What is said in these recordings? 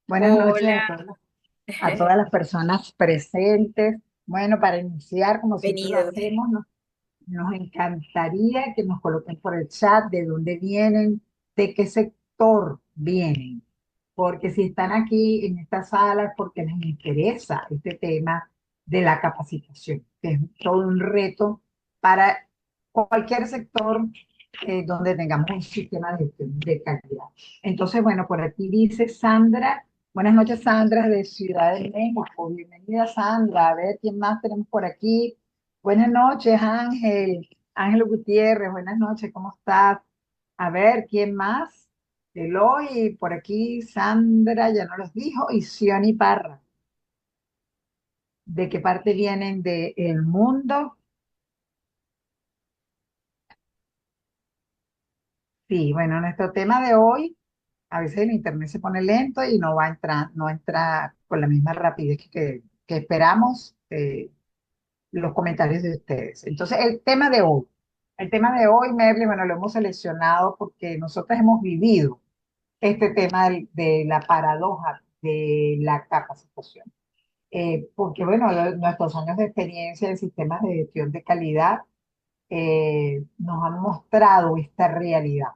Buenas noches Hola, a todas las personas presentes. Bueno, para iniciar, como siempre lo venido. hacemos, nos encantaría que nos coloquen por el chat de dónde vienen, de qué sector vienen, porque si están aquí en esta sala es porque les interesa este tema de la capacitación, que es todo un reto para cualquier sector donde tengamos un sistema de calidad. Entonces, bueno, por aquí dice Sandra. Buenas noches, Sandra, de Ciudad de México. Bienvenida, Sandra. A ver, ¿quién más tenemos por aquí? Buenas noches, Ángel. Ángel Gutiérrez, buenas noches, ¿cómo estás? A ver, ¿quién más? Eloy, por aquí, Sandra, ya no los dijo, y Sioni Parra. ¿De qué parte vienen del mundo? Sí, bueno, nuestro tema de hoy, a veces el internet se pone lento y no va a entrar, no entra con la misma rapidez que esperamos los comentarios de ustedes. Entonces, el tema de hoy, Merly, bueno, lo hemos seleccionado porque nosotros hemos vivido este tema de la paradoja de la capacitación. Porque, bueno, nuestros años de experiencia en sistemas de gestión de calidad nos han mostrado esta realidad.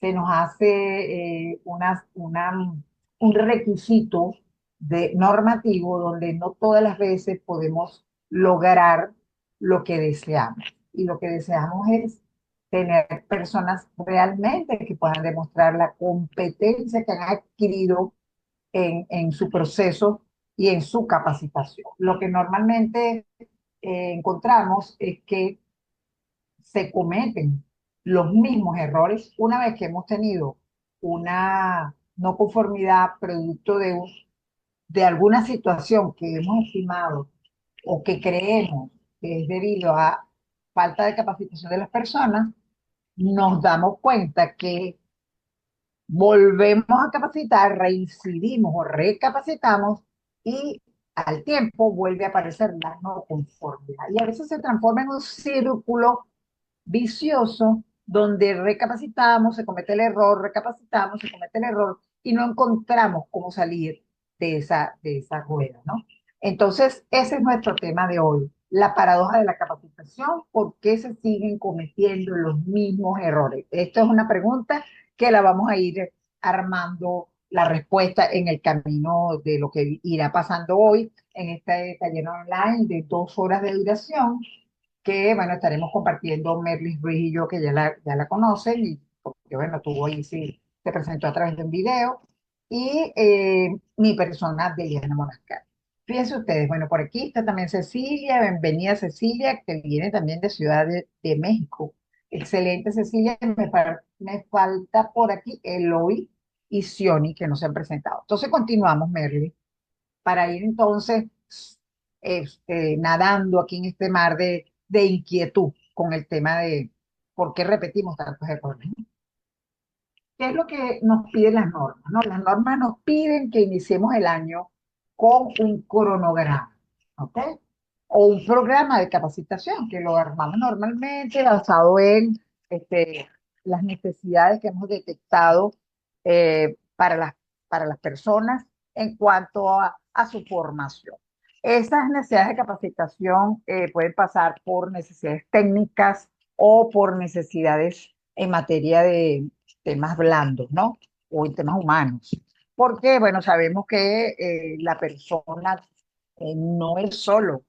Se nos hace un requisito normativo donde no todas las veces podemos lograr lo que deseamos. Y lo que deseamos es tener personas realmente que puedan demostrar la competencia que han adquirido en su proceso y en su capacitación. Lo que normalmente encontramos es que se cometen los mismos errores una vez que hemos tenido una no conformidad producto de alguna situación que hemos estimado o que creemos que es debido a falta de capacitación de las personas. Nos damos cuenta que volvemos a capacitar, reincidimos o recapacitamos y al tiempo vuelve a aparecer la no conformidad. Y a veces se transforma en un círculo vicioso donde recapacitamos, se comete el error, recapacitamos, se comete el error y no encontramos cómo salir de esa rueda, ¿no? Entonces, ese es nuestro tema de hoy, la paradoja de la capacitación, ¿por qué se siguen cometiendo los mismos errores? Esto es una pregunta que la vamos a ir armando la respuesta en el camino de lo que irá pasando hoy en este taller online de 2 horas de duración que, bueno, estaremos compartiendo Merlis Ruiz y yo, que ya la conocen, y porque, bueno, tuvo ahí, sí, se presentó a través de un video, y mi persona, Deliana Monascar. Fíjense ustedes, bueno, por aquí está también Cecilia, bienvenida Cecilia, que viene también de Ciudad de México. Excelente, Cecilia, me falta por aquí Eloy y Sioni, que no se han presentado. Entonces continuamos, Merly, para ir entonces nadando aquí en este mar de inquietud con el tema de por qué repetimos tantos errores, ¿no? ¿Qué es lo que nos piden las normas, no? Las normas nos piden que iniciemos el año con un cronograma, ¿ok? O un programa de capacitación que lo armamos normalmente basado en las necesidades que hemos detectado para las personas en cuanto a su formación. Esas necesidades de capacitación pueden pasar por necesidades técnicas o por necesidades en materia de temas blandos, ¿no? O en temas humanos. Porque, bueno, sabemos que la persona no es solo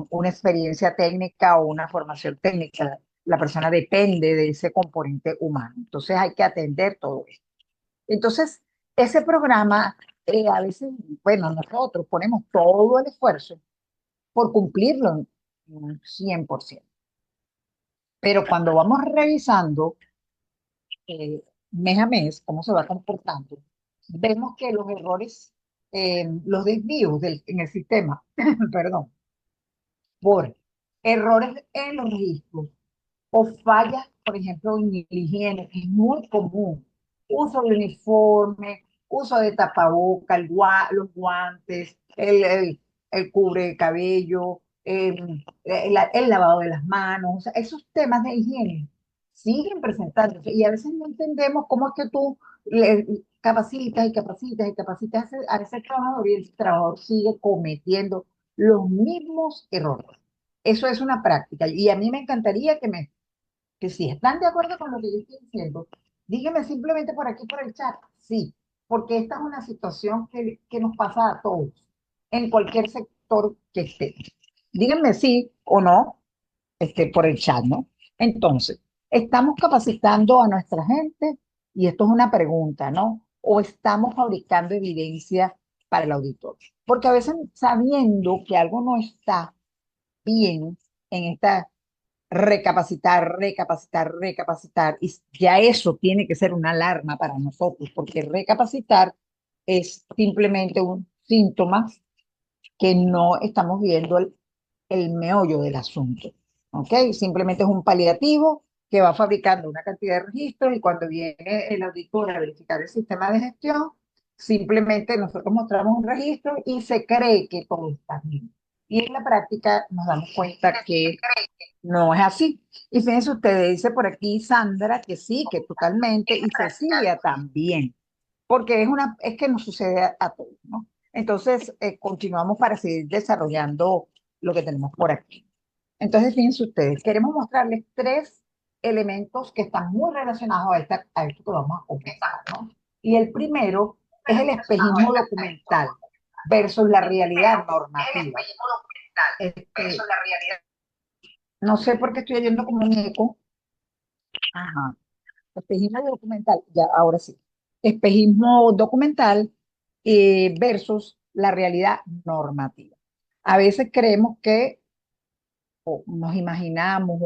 una experiencia técnica o una formación técnica. La persona depende de ese componente humano. Entonces hay que atender todo esto. Entonces, ese programa, a veces, bueno, nosotros ponemos todo el esfuerzo por cumplirlo en un 100%. Pero cuando vamos revisando mes a mes, cómo se va comportando, vemos que los errores, los desvíos en el sistema, perdón, por errores en los registros o fallas, por ejemplo, en la higiene, que es muy común. Uso de uniforme, uso de tapaboca, los guantes, el cubre cabello, el lavado de las manos, o sea, esos temas de higiene siguen presentándose y a veces no entendemos cómo es que tú le capacitas y capacitas y capacitas a ese trabajador y el trabajador sigue cometiendo los mismos errores. Eso es una práctica y a mí me encantaría que si están de acuerdo con lo que yo estoy diciendo, díganme simplemente por aquí, por el chat, sí, porque esta es una situación que nos pasa a todos, en cualquier sector que esté. Díganme sí o no, por el chat, ¿no? Entonces, ¿estamos capacitando a nuestra gente? Y esto es una pregunta, ¿no? ¿O estamos fabricando evidencia para el auditor? Porque a veces sabiendo que algo no está bien en esta recapacitar, recapacitar, recapacitar, y ya eso tiene que ser una alarma para nosotros, porque recapacitar es simplemente un síntoma que no estamos viendo el meollo del asunto. ¿Ok? Simplemente es un paliativo que va fabricando una cantidad de registros y cuando viene el auditor a verificar el sistema de gestión, simplemente nosotros mostramos un registro y se cree que todo está bien. Y en la práctica nos damos cuenta que no es así. Y fíjense ustedes, dice por aquí Sandra que sí, que totalmente, y Cecilia también porque es que nos sucede a todos, ¿no? Entonces, continuamos para seguir desarrollando lo que tenemos por aquí. Entonces, fíjense ustedes, queremos mostrarles tres elementos que están muy relacionados a esto que vamos a conversar, ¿no? Y el primero es el espejismo documental versus la realidad normativa. Este, no sé por qué estoy oyendo como un eco. Ajá. Espejismo documental, ya, ahora sí. Espejismo documental versus la realidad normativa. A veces creemos que, o nos imaginamos,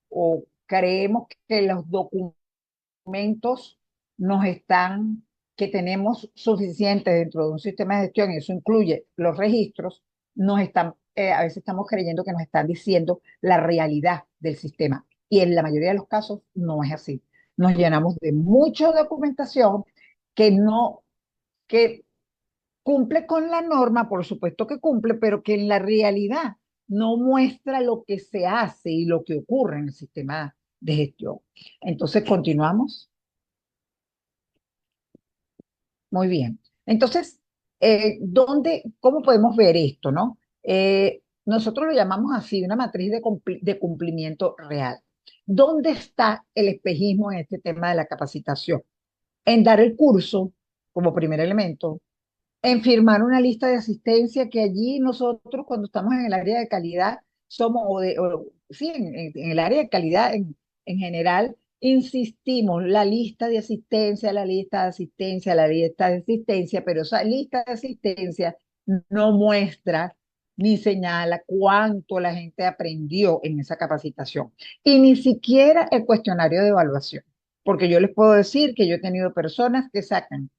o creemos que los documentos nos están, que tenemos suficientes dentro de un sistema de gestión, y eso incluye los registros, nos están, a veces estamos creyendo que nos están diciendo la realidad del sistema. Y en la mayoría de los casos no es así. Nos llenamos de mucha documentación que no, que cumple con la norma, por supuesto que cumple, pero que en la realidad no muestra lo que se hace y lo que ocurre en el sistema de gestión. Entonces, continuamos. Muy bien. Entonces, ¿cómo podemos ver esto, no? Nosotros lo llamamos así, una matriz de cumplimiento real. ¿Dónde está el espejismo en este tema de la capacitación? En dar el curso como primer elemento, en firmar una lista de asistencia que allí nosotros cuando estamos en el área de calidad somos, sí, en el área de calidad en general, insistimos, la lista de asistencia, la lista de asistencia, la lista de asistencia, pero esa lista de asistencia no muestra ni señala cuánto la gente aprendió en esa capacitación y ni siquiera el cuestionario de evaluación, porque yo les puedo decir que yo he tenido personas que sacan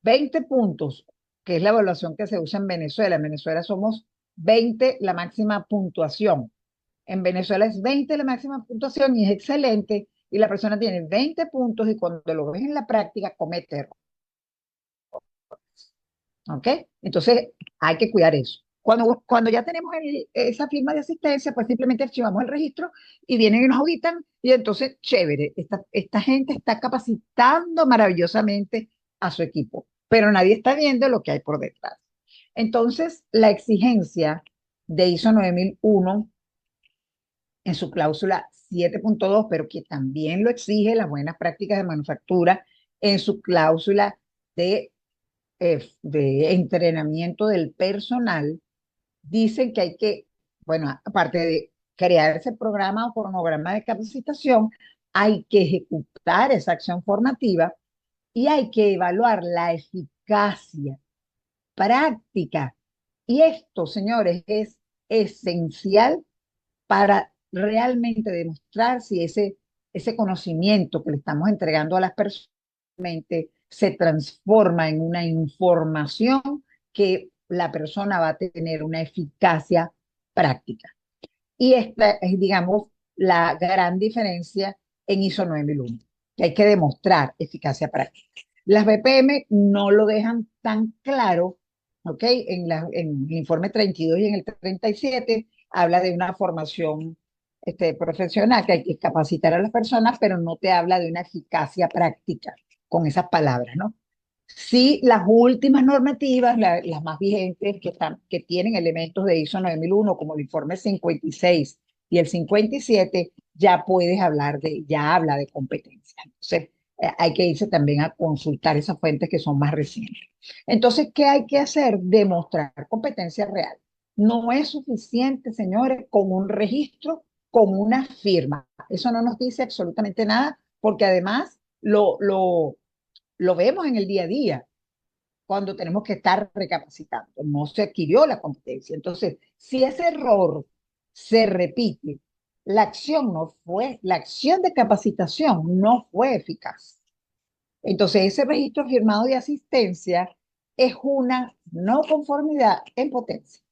20 puntos, que es la evaluación que se usa en Venezuela. En Venezuela somos 20 la máxima puntuación. En Venezuela es 20 la máxima puntuación y es excelente. Y la persona tiene 20 puntos y cuando lo ves en la práctica comete error. ¿Ok? Entonces hay que cuidar eso. Cuando ya tenemos esa firma de asistencia, pues simplemente archivamos el registro y vienen y nos auditan y entonces, chévere, esta gente está capacitando maravillosamente a su equipo, pero nadie está viendo lo que hay por detrás. Entonces, la exigencia de ISO 9001 en su cláusula 7.2, pero que también lo exige las buenas prácticas de manufactura en su cláusula de entrenamiento del personal, dicen que hay que, bueno, aparte de crear ese programa o cronograma de capacitación, hay que ejecutar esa acción formativa y hay que evaluar la eficacia práctica. Y esto, señores, es esencial para realmente demostrar si ese conocimiento que le estamos entregando a las personas se transforma en una información que la persona va a tener una eficacia práctica. Y esta es, digamos, la gran diferencia en ISO 9001, que hay que demostrar eficacia práctica. Las BPM no lo dejan tan claro, ¿ok? En el informe 32 y en el 37 habla de una formación profesional, que hay que capacitar a las personas, pero no te habla de una eficacia práctica. con esas palabras, ¿no? Sí, las últimas normativas, las más vigentes que tienen elementos de ISO 9001, como el informe 56 y el 57, ya puedes hablar ya habla de competencia. Entonces, hay que irse también a consultar esas fuentes que son más recientes. Entonces, ¿qué hay que hacer? Demostrar competencia real. No es suficiente, señores, con un registro, con una firma. Eso no nos dice absolutamente nada, porque además lo vemos en el día a día cuando tenemos que estar recapacitando. No se adquirió la competencia. Entonces, si ese error se repite, la acción de capacitación no fue eficaz. Entonces, ese registro firmado de asistencia es una no conformidad en potencia.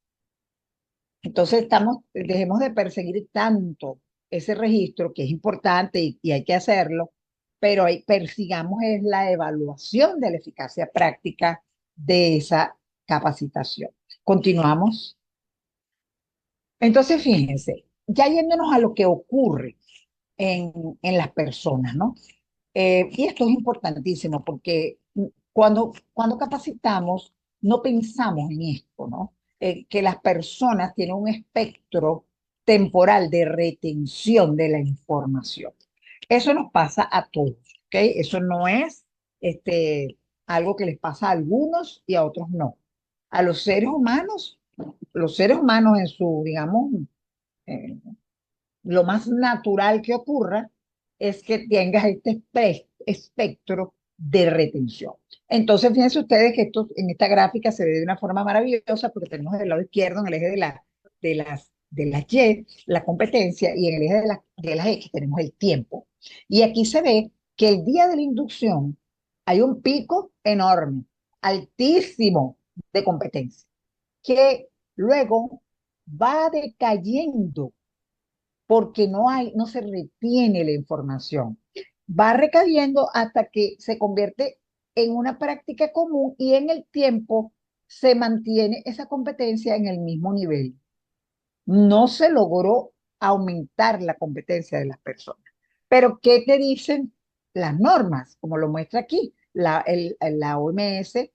Entonces, dejemos de perseguir tanto ese registro, que es importante y hay que hacerlo, pero persigamos es la evaluación de la eficacia práctica de esa capacitación. Continuamos. Entonces, fíjense, ya yéndonos a lo que ocurre en, en las personas, ¿no? Y esto es importantísimo porque cuando capacitamos, no pensamos en esto, ¿no? Que las personas tienen un espectro temporal de retención de la información. Eso nos pasa a todos, ¿ok? Eso no es este, algo que les pasa a algunos y a otros no. A los seres humanos en su, digamos, eh, lo más natural que ocurra es que tengas este espectro de retención. Entonces, fíjense ustedes que esto en esta gráfica se ve de una forma maravillosa porque tenemos del lado izquierdo, en el eje de las Y, la competencia, y en el eje de las X tenemos el tiempo. Y aquí se ve que el día de la inducción hay un pico enorme, altísimo de competencia, que luego va decayendo porque no se retiene la información. Va recayendo hasta que se convierte en una práctica común y en el tiempo se mantiene esa competencia en el mismo nivel. No se logró aumentar la competencia de las personas. Pero, ¿qué te dicen las normas? Como lo muestra aquí, la OMS,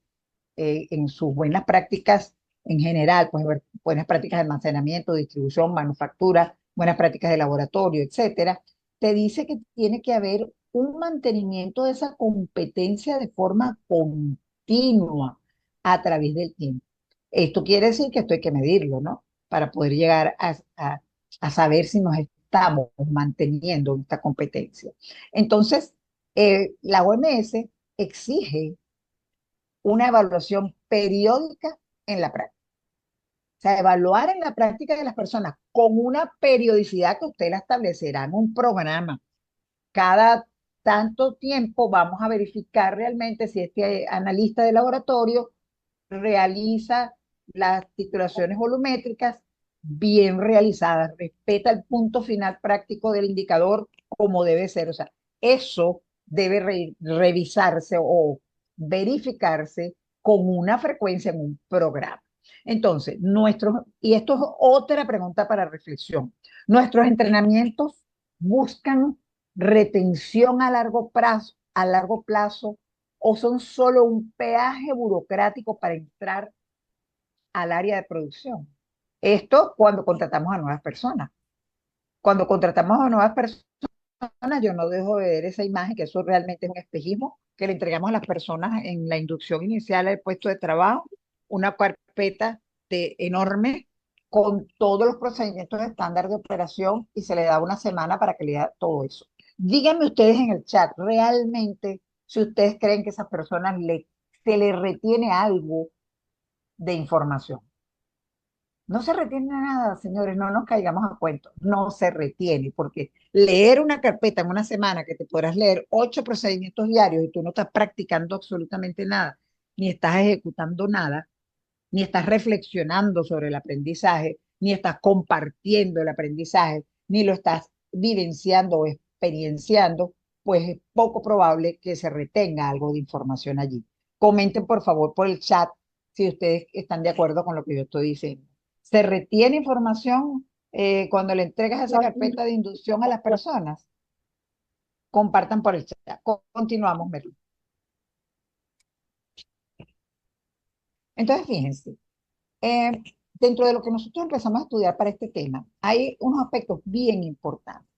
en sus buenas prácticas en general, pues buenas prácticas de almacenamiento, distribución, manufactura, buenas prácticas de laboratorio, etcétera, te dice que tiene que haber un mantenimiento de esa competencia de forma continua a través del tiempo. Esto quiere decir que esto hay que medirlo, ¿no? Para poder llegar a saber si nos estamos manteniendo esta competencia. Entonces, la OMS exige una evaluación periódica en la práctica. O sea, evaluar en la práctica de las personas con una periodicidad que usted la establecerá en un programa. Cada tanto tiempo vamos a verificar realmente si este analista de laboratorio realiza las titulaciones volumétricas bien realizadas, respeta el punto final práctico del indicador como debe ser. O sea, eso debe revisarse o verificarse con una frecuencia en un programa. Entonces, y esto es otra pregunta para reflexión, nuestros entrenamientos buscan retención a largo plazo o son solo un peaje burocrático para entrar al área de producción. Esto cuando contratamos a nuevas personas. Cuando contratamos a nuevas personas, yo no dejo de ver esa imagen, que eso realmente es un espejismo que le entregamos a las personas en la inducción inicial del puesto de trabajo, una carpeta enorme con todos los procedimientos estándar de operación y se le da una semana para que lea todo eso. Díganme ustedes en el chat, realmente, si ustedes creen que a esas personas se les retiene algo de información. No se retiene nada, señores, no nos caigamos a cuentos, no se retiene, porque leer una carpeta en una semana que te podrás leer 8 procedimientos diarios y tú no estás practicando absolutamente nada, ni estás ejecutando nada, ni estás reflexionando sobre el aprendizaje, ni estás compartiendo el aprendizaje, ni lo estás vivenciando o experienciando, pues es poco probable que se retenga algo de información allí. Comenten por favor por el chat si ustedes están de acuerdo con lo que yo estoy diciendo. ¿Se retiene información cuando le entregas esa carpeta de inducción a las personas? Compartan por el chat. Continuamos, Merlu. Entonces, fíjense, eh, dentro de lo que nosotros empezamos a estudiar para este tema, hay unos aspectos bien importantes.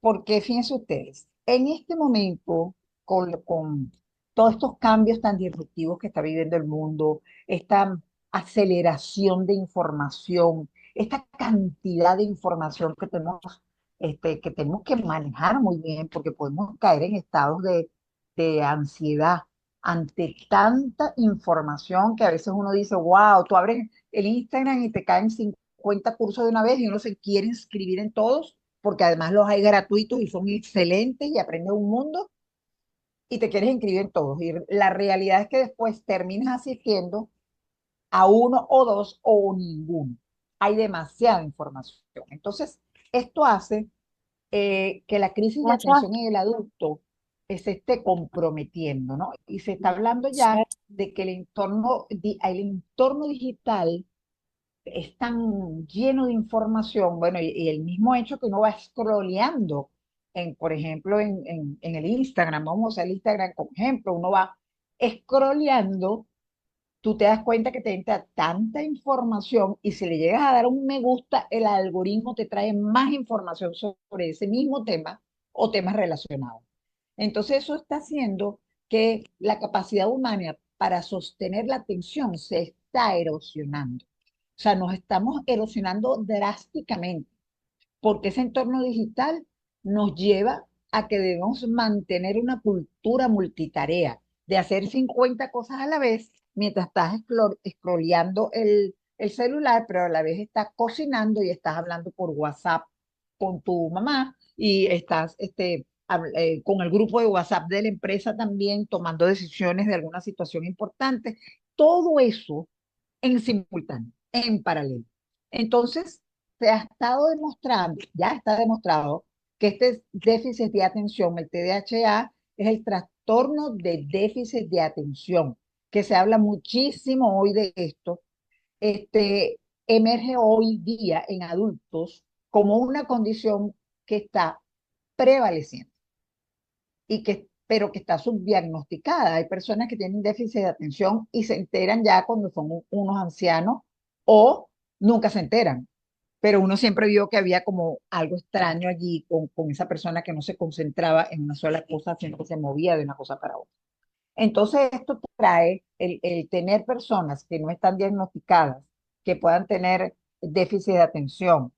Porque fíjense ustedes, en este momento, con todos estos cambios tan disruptivos que está viviendo el mundo, esta aceleración de información, esta cantidad de información que tenemos que manejar muy bien, porque podemos caer en estados de ansiedad ante tanta información que a veces uno dice, wow, tú abres el Instagram y te caen 50 cursos de una vez y uno se quiere inscribir en todos porque además los hay gratuitos y son excelentes y aprendes un mundo y te quieres inscribir en todos. Y la realidad es que después terminas asistiendo a uno o dos o ninguno. Hay demasiada información. Entonces, esto hace que la crisis de WhatsApp. atención en el adulto se esté comprometiendo, ¿no? Y se está hablando ya de que el entorno digital es tan lleno de información, bueno, y el mismo hecho que uno va scrolleando, por ejemplo, en el Instagram, vamos a usar el Instagram como ejemplo, uno va scrolleando, tú te das cuenta que te entra tanta información y si le llegas a dar un me gusta, el algoritmo te trae más información sobre ese mismo tema o temas relacionados. Entonces eso está haciendo que la capacidad humana para sostener la atención se está erosionando. O sea, nos estamos erosionando drásticamente porque ese entorno digital nos lleva a que debemos mantener una cultura multitarea, de hacer 50 cosas a la vez mientras estás scrolleando el celular, pero a la vez estás cocinando y estás hablando por WhatsApp con tu mamá y estás con el grupo de WhatsApp de la empresa también tomando decisiones de alguna situación importante. Todo eso en simultáneo, en paralelo. Entonces, se ha estado demostrando, ya está demostrado, que este déficit de atención, el TDAH, es el trastorno de déficit de atención, que se habla muchísimo hoy de esto, emerge hoy día en adultos como una condición que está prevaleciente pero que está subdiagnosticada. Hay personas que tienen déficit de atención y se enteran ya cuando son unos ancianos o nunca se enteran. Pero uno siempre vio que había como algo extraño allí con esa persona que no se concentraba en una sola cosa, sino que se movía de una cosa para otra. Entonces, esto trae el tener personas que no están diagnosticadas, que puedan tener déficit de atención,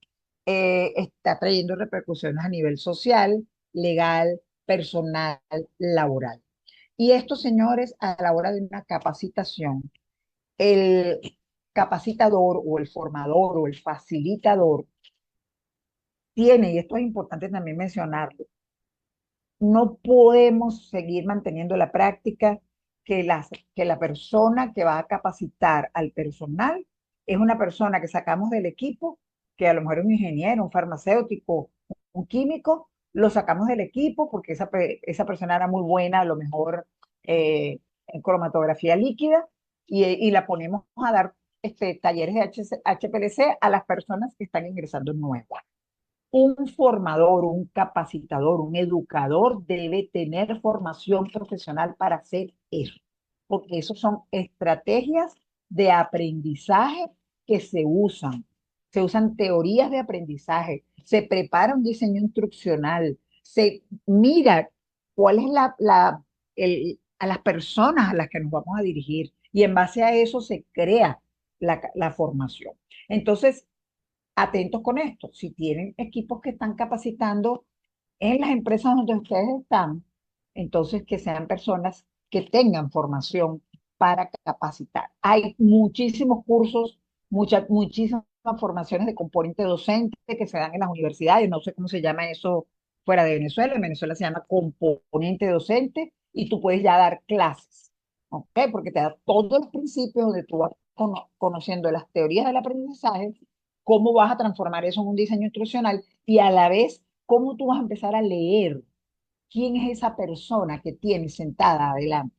está trayendo repercusiones a nivel social, legal, personal, laboral. Y esto, señores, a la hora de una capacitación, el capacitador o el formador o el facilitador tiene, y esto es importante también mencionarlo, no podemos seguir manteniendo la práctica que la persona que va a capacitar al personal es una persona que sacamos del equipo, que a lo mejor es un ingeniero, un farmacéutico, un químico, lo sacamos del equipo porque esa persona era muy buena, a lo mejor en cromatografía líquida, y la ponemos a dar talleres de HPLC a las personas que están ingresando nuevas. Un formador, un capacitador, un educador debe tener formación profesional para hacer eso, porque eso son estrategias de aprendizaje que se usan. Se usan teorías de aprendizaje, se prepara un diseño instruccional, se mira cuál es a las personas a las que nos vamos a dirigir y en base a eso se crea la formación. Entonces, atentos con esto. Si tienen equipos que están capacitando en las empresas donde ustedes están, entonces que sean personas que tengan formación para capacitar. Hay muchísimos cursos, muchísimas formaciones de componente docente que se dan en las universidades. No sé cómo se llama eso fuera de Venezuela. En Venezuela se llama componente docente y tú puedes ya dar clases, ¿ok? Porque te da todos los principios donde tú vas conociendo las teorías del aprendizaje, cómo vas a transformar eso en un diseño instruccional y a la vez cómo tú vas a empezar a leer quién es esa persona que tienes sentada adelante.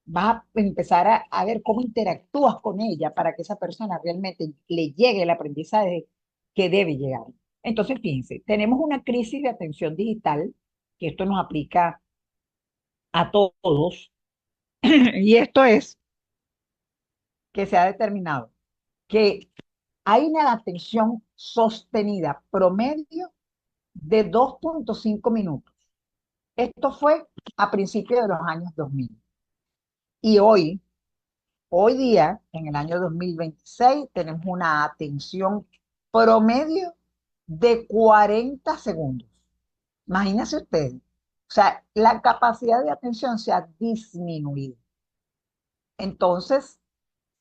Vas a empezar a ver cómo interactúas con ella para que esa persona realmente le llegue el aprendizaje que debe llegar. Entonces, fíjense, tenemos una crisis de atención digital, que esto nos aplica a todos, y esto es que se ha determinado que hay una atención sostenida promedio de 2,5 minutos. Esto fue a principios de los años 2000. Y hoy día, en el año 2026, tenemos una atención promedio de 40 segundos. Imagínense ustedes. O sea, la capacidad de atención se ha disminuido. Entonces,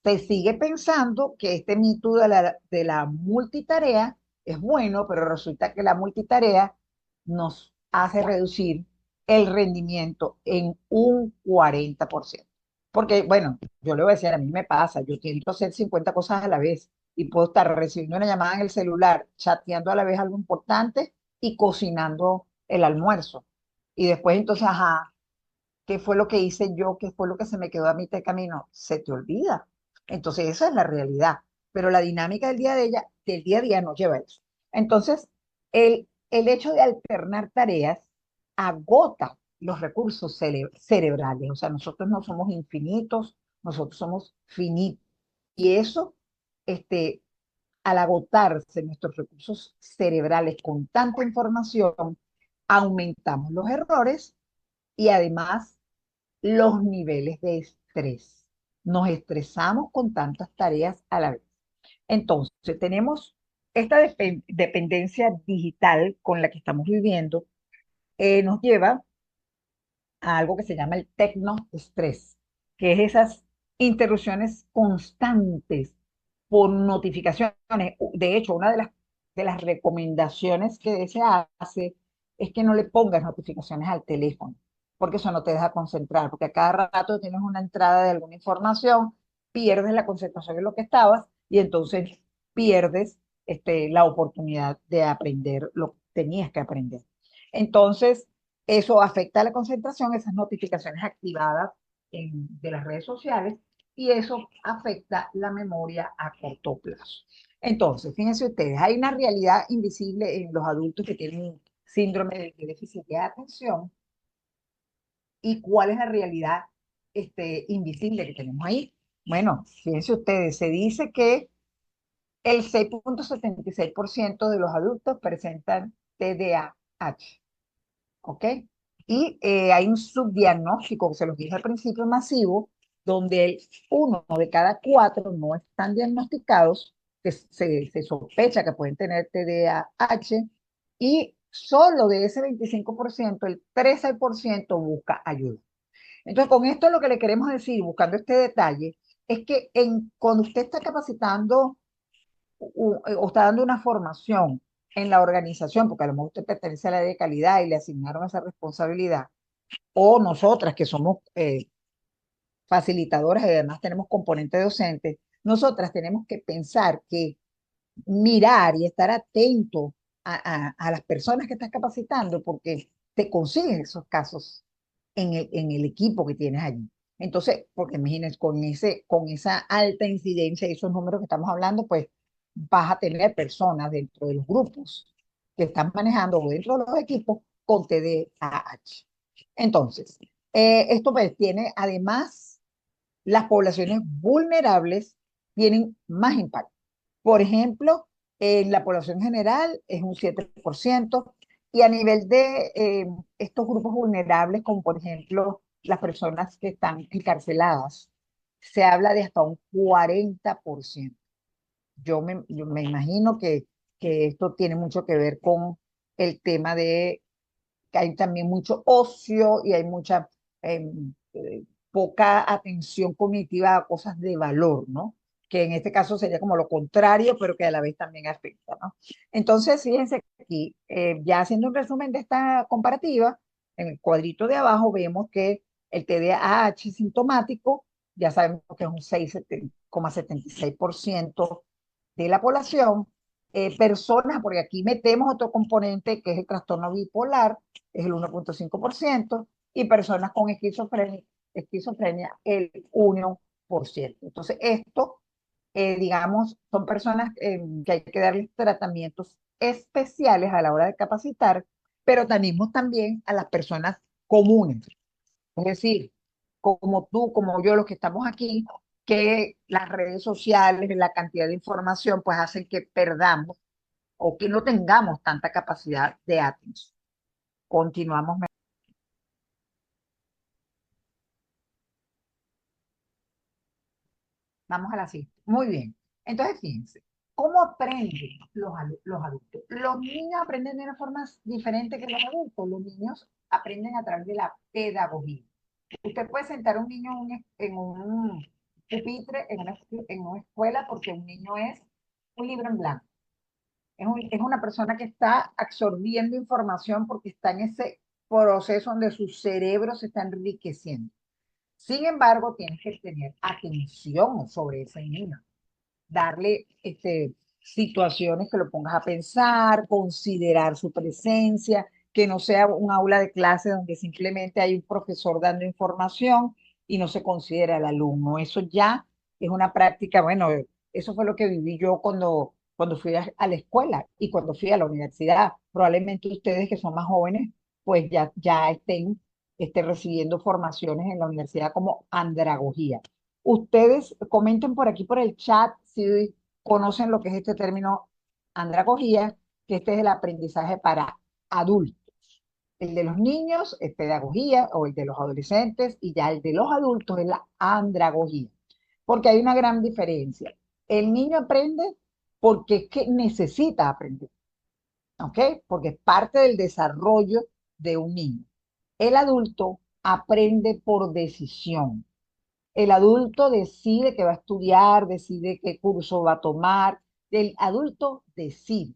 se sigue pensando que este mito de la multitarea es bueno, pero resulta que la multitarea nos hace reducir el rendimiento en un 40%. Porque, bueno, yo le voy a decir, a mí me pasa, yo tiendo a hacer 50 cosas a la vez y puedo estar recibiendo una llamada en el celular, chateando a la vez algo importante y cocinando el almuerzo. Y después entonces, ajá, ¿qué fue lo que hice yo? ¿Qué fue lo que se me quedó a mitad de camino? Se te olvida. Entonces, esa es la realidad. Pero la dinámica del día a día nos lleva a eso. Entonces, el hecho de alternar tareas agota los recursos cerebrales. O sea, nosotros no somos infinitos, nosotros somos finitos. Y eso, este, al agotarse nuestros recursos cerebrales con tanta información, aumentamos los errores y además los niveles de estrés. Nos estresamos con tantas tareas a la vez. Entonces, tenemos esta dependencia digital con la que estamos viviendo, nos lleva a algo que se llama el tecnoestrés, que es esas interrupciones constantes por notificaciones. De hecho, una de las recomendaciones que se hace es que no le pongas notificaciones al teléfono, porque eso no te deja concentrar, porque a cada rato tienes una entrada de alguna información, pierdes la concentración en lo que estabas y entonces pierdes la oportunidad de aprender lo que tenías que aprender. Entonces, eso afecta a la concentración, esas notificaciones activadas de las redes sociales, y eso afecta la memoria a corto plazo. Entonces, fíjense ustedes, hay una realidad invisible en los adultos que tienen síndrome de déficit de atención. ¿Y cuál es la realidad invisible que tenemos ahí? Bueno, fíjense ustedes, se dice que el 6,76% de los adultos presentan TDAH. ¿Ok? Y hay un subdiagnóstico, que se los dije al principio, masivo, donde uno de cada cuatro no están diagnosticados, que se sospecha que pueden tener TDAH, y solo de ese 25%, el 13% busca ayuda. Entonces, con esto lo que le queremos decir, buscando este detalle, es que cuando usted está capacitando o está dando una formación en la organización, porque a lo mejor usted pertenece a la de calidad y le asignaron esa responsabilidad, o nosotras que somos facilitadoras y además tenemos componente docente, nosotras tenemos que pensar que mirar y estar atento a las personas que estás capacitando, porque te consigues esos casos en el equipo que tienes allí. Entonces, porque imagínense, con esa alta incidencia y esos números que estamos hablando, pues vas a tener personas dentro de los grupos que están manejando o dentro de los equipos con TDAH. Entonces, esto pues tiene además las poblaciones vulnerables tienen más impacto. Por ejemplo, en la población general es un 7%, y a nivel de estos grupos vulnerables, como por ejemplo las personas que están encarceladas, se habla de hasta un 40%. Yo me imagino que esto tiene mucho que ver con el tema de que hay también mucho ocio y hay mucha poca atención cognitiva a cosas de valor, ¿no? Que en este caso sería como lo contrario, pero que a la vez también afecta, ¿no? Entonces, fíjense que aquí, ya haciendo un resumen de esta comparativa, en el cuadrito de abajo vemos que el TDAH sintomático, ya sabemos que es un 6,76% de la población. Personas, porque aquí metemos otro componente que es el trastorno bipolar, es el 1,5%, y personas con esquizofrenia el 1%. Entonces, esto, digamos, son personas que hay que darles tratamientos especiales a la hora de capacitar, pero tenemos también a las personas comunes, es decir, como tú, como yo, los que estamos aquí, que las redes sociales, la cantidad de información, pues hacen que perdamos o que no tengamos tanta capacidad de atención. Continuamos. Vamos a la siguiente. Muy bien. Entonces, fíjense, ¿cómo aprenden los adultos? Los niños aprenden de una forma diferente que los adultos. Los niños aprenden a través de la pedagogía. Usted puede sentar a un niño en un pupitre, en una escuela, porque un niño es un libro en blanco. Es una persona que está absorbiendo información porque está en ese proceso donde su cerebro se está enriqueciendo. Sin embargo, tienes que tener atención sobre ese niño, darle situaciones que lo pongas a pensar, considerar su presencia, que no sea un aula de clase donde simplemente hay un profesor dando información y no se considera el alumno. Eso ya es una práctica, bueno, eso fue lo que viví yo cuando fui a la escuela y cuando fui a la universidad. Probablemente ustedes que son más jóvenes, pues ya estén recibiendo formaciones en la universidad como andragogía. Ustedes comenten por aquí por el chat si conocen lo que es este término andragogía, que este es el aprendizaje para adultos. El de los niños es pedagogía o el de los adolescentes y ya el de los adultos es la andragogía, porque hay una gran diferencia. El niño aprende porque es que necesita aprender, ¿ok? Porque es parte del desarrollo de un niño. El adulto aprende por decisión. El adulto decide que va a estudiar, decide qué curso va a tomar. El adulto decide.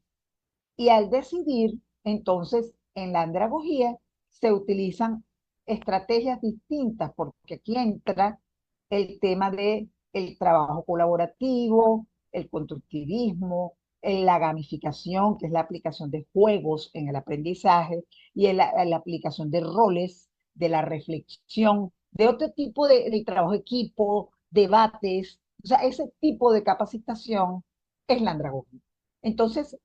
Y al decidir, entonces, en la andragogía se utilizan estrategias distintas, porque aquí entra el tema de el trabajo colaborativo, el constructivismo, la gamificación, que es la aplicación de juegos en el aprendizaje, y la aplicación de roles, de la reflexión, de otro tipo de trabajo de equipo, debates, o sea, ese tipo de capacitación es la andragogía. Entonces,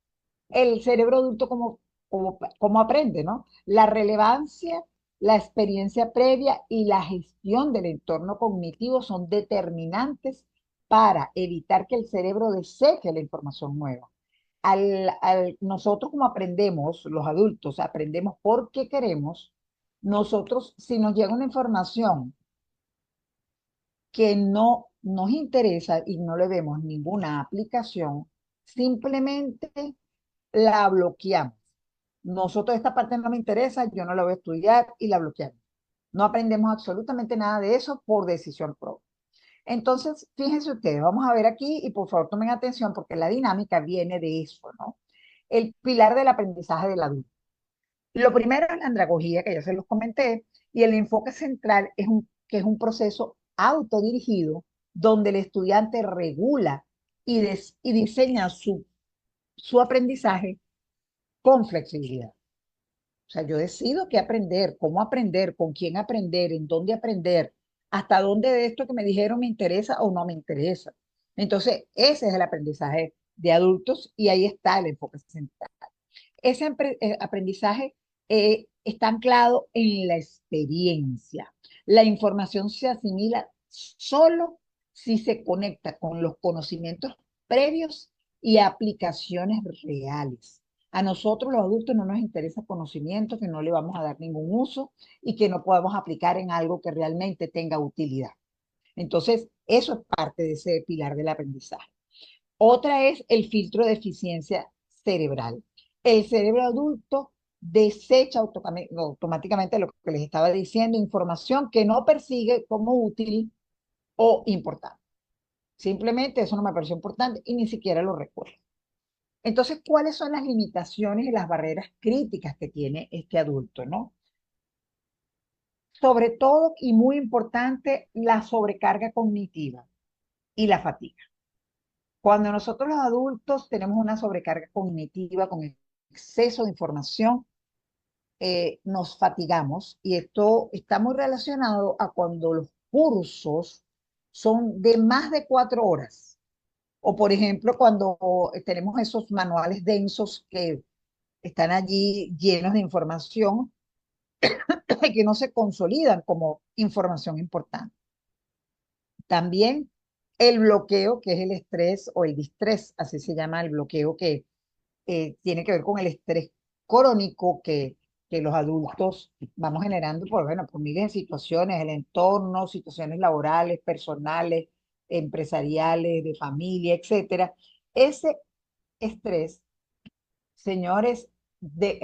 el cerebro adulto como aprende, ¿no? La relevancia, la experiencia previa y la gestión del entorno cognitivo son determinantes para evitar que el cerebro deseche la información nueva. Nosotros como aprendemos, los adultos, aprendemos porque queremos, nosotros, si nos llega una información que no nos interesa y no le vemos ninguna aplicación, simplemente la bloqueamos. Nosotros esta parte no me interesa, yo no la voy a estudiar y la bloqueamos. No aprendemos absolutamente nada de eso por decisión propia. Entonces, fíjense ustedes, vamos a ver aquí y por favor tomen atención porque la dinámica viene de eso, ¿no? El pilar del aprendizaje del adulto. Lo primero es la andragogía, que ya se los comenté, y el enfoque central que es un proceso autodirigido donde el estudiante regula y diseña su aprendizaje con flexibilidad. O sea, yo decido qué aprender, con quién aprender, en dónde aprender, hasta dónde de esto que me dijeron me interesa o no me interesa. Entonces, ese es el aprendizaje de adultos y ahí está el enfoque central. Ese aprendizaje está anclado en la experiencia. La información se asimila solo si se conecta con los conocimientos previos y aplicaciones reales. A nosotros los adultos no nos interesa conocimiento que no le vamos a dar ningún uso y que no podamos aplicar en algo que realmente tenga utilidad. Entonces, eso es parte de ese pilar del aprendizaje. Otra es el filtro de eficiencia cerebral. El cerebro adulto desecha automáticamente lo que les estaba diciendo, información que no persigue como útil o importante. Simplemente eso no me pareció importante y ni siquiera lo recuerdo. Entonces, ¿cuáles son las limitaciones y las barreras críticas que tiene este adulto, no? Sobre todo y muy importante, la sobrecarga cognitiva y la fatiga. Cuando nosotros los adultos tenemos una sobrecarga cognitiva con exceso de información, nos fatigamos y esto está muy relacionado a cuando los cursos son de más de 4 horas. O por ejemplo, cuando tenemos esos manuales densos que están allí llenos de información que no se consolidan como información importante. También el bloqueo, que es el estrés o el distrés, así se llama el bloqueo que tiene que ver con el estrés crónico que los adultos vamos generando por, bueno, por miles de situaciones, el entorno, situaciones laborales, personales, empresariales, de familia, etcétera. Ese estrés, señores,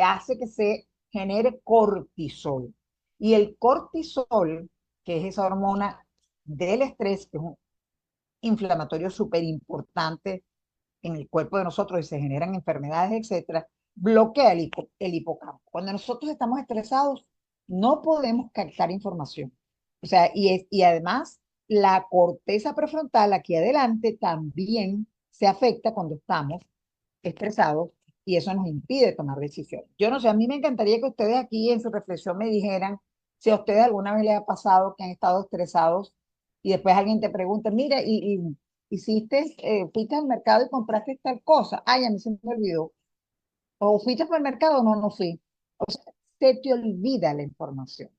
hace que se genere cortisol. Y el cortisol, que es esa hormona del estrés, que es un inflamatorio súper importante en el cuerpo de nosotros y se generan enfermedades, etcétera, bloquea el hipocampo. Cuando nosotros estamos estresados, no podemos captar información. O sea, y además, la corteza prefrontal aquí adelante también se afecta cuando estamos estresados y eso nos impide tomar decisiones. Yo no sé, a mí me encantaría que ustedes aquí en su reflexión me dijeran si a ustedes alguna vez les ha pasado que han estado estresados y después alguien te pregunta, mira, y hiciste, fuiste al mercado y compraste tal cosa. Ay, a mí se me olvidó. O fuiste al mercado, no, no fui. Se te olvida la información.